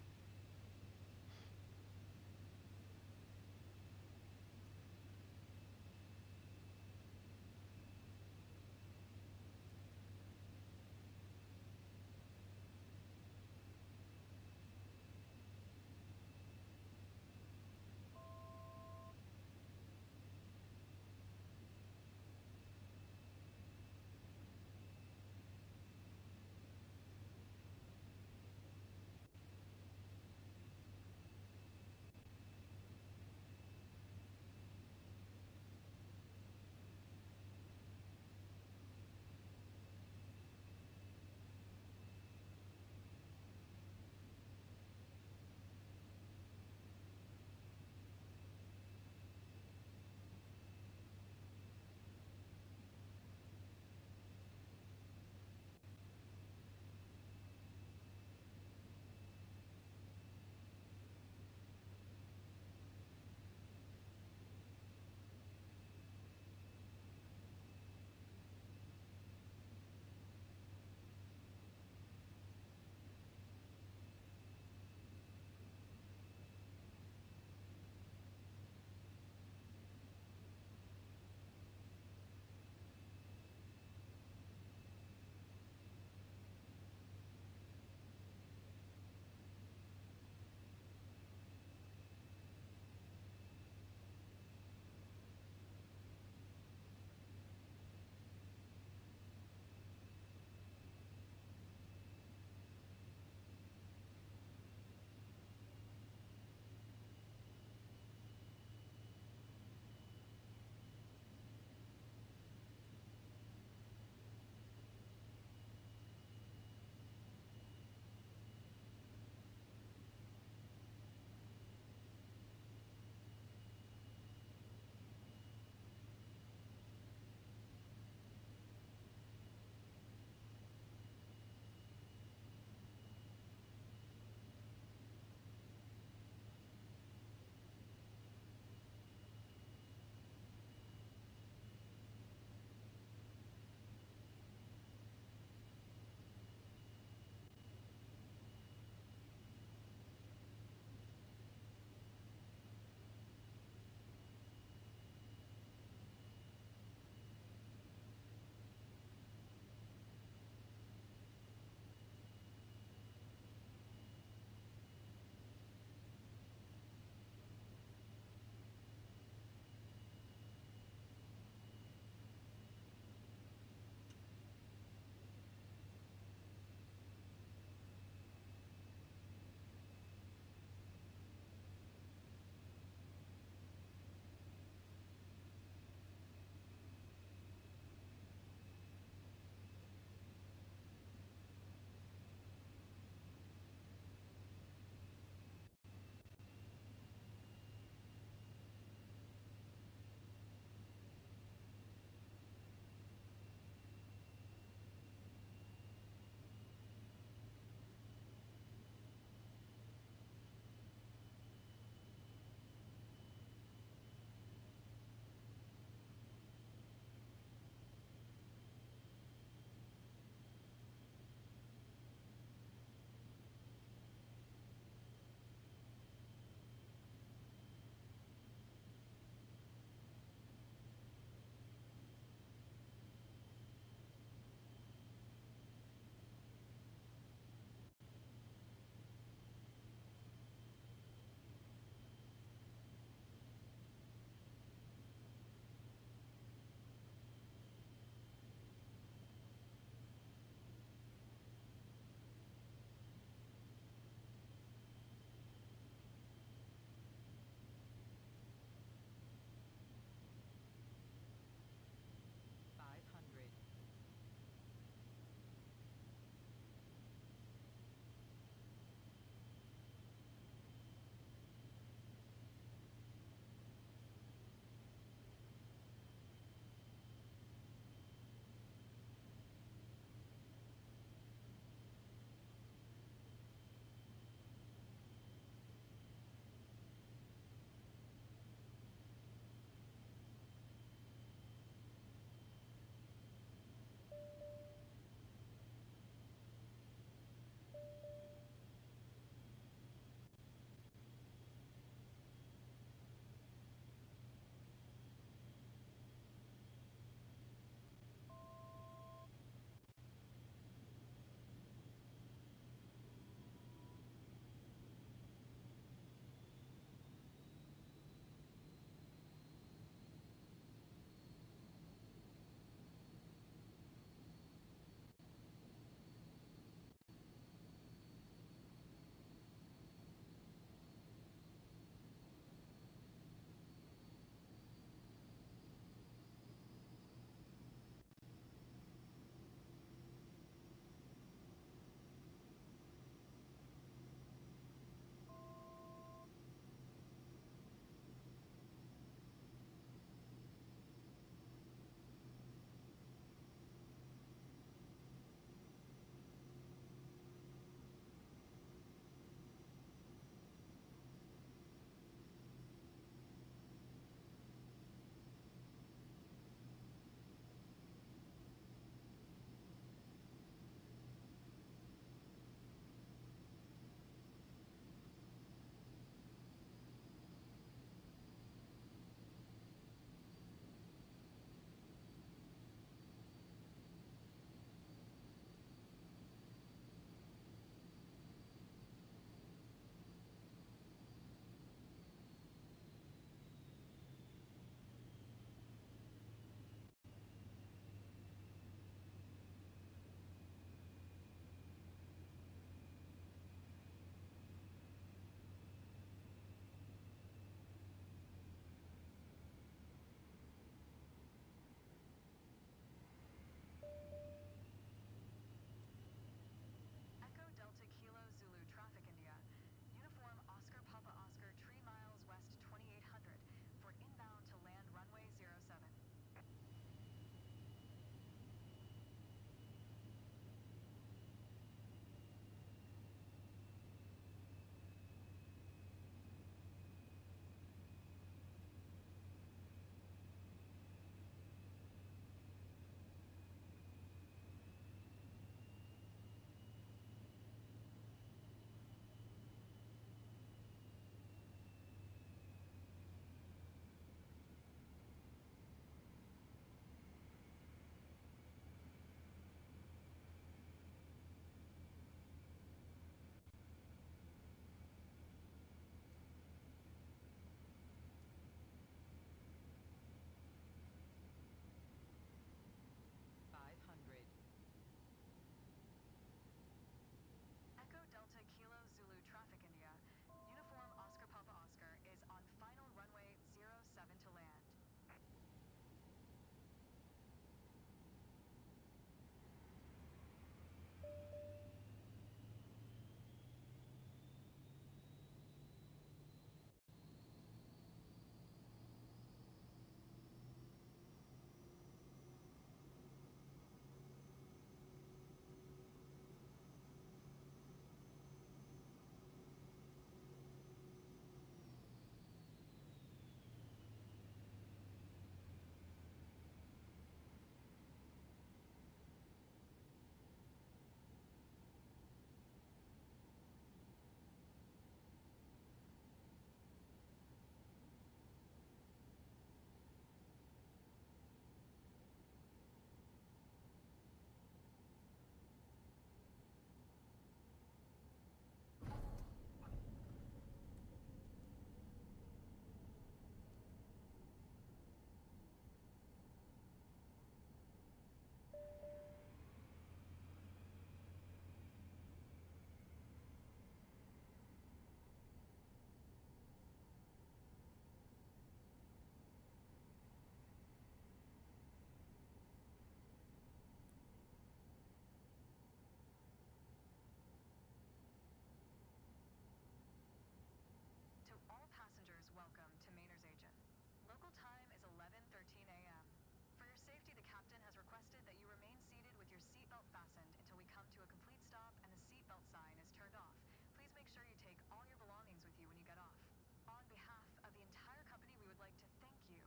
seatbelt fastened until we come to a complete stop and the seatbelt sign is turned off. Please make sure you take all your belongings with you when you get off. On behalf of the entire company, we would like to thank you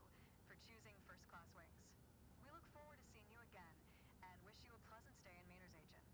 for choosing First Class Wings. We look forward to seeing you again and wish you a pleasant stay in Maynard's Agent.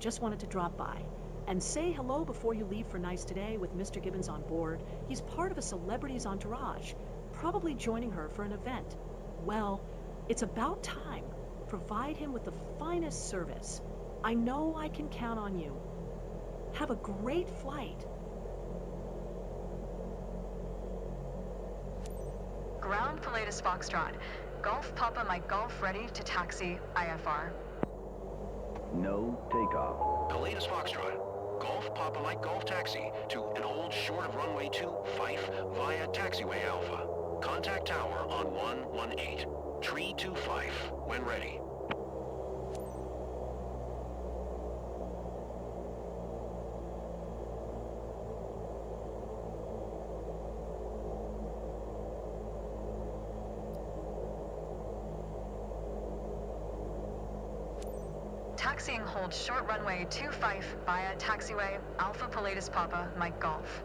Just wanted to drop by. And say hello before you leave for Nice today with Mr. Gibbons on board. He's part of a celebrity's entourage, probably joining her for an event. Well, it's about time. Provide him with the finest service. I know I can count on you. Have a great flight. Ground Pilatus Foxtrot. Golf Papa Mike Golf ready to taxi IFR. No takeoff. Pilatus Foxtrot. Golf Papa Mike Golf Taxi to and hold short of runway 25 via taxiway Alpha. Contact tower on 118. Tree 25 when ready. Taxiing hold short runway 25 via taxiway Alpha Pilatus Papa Mike Golf.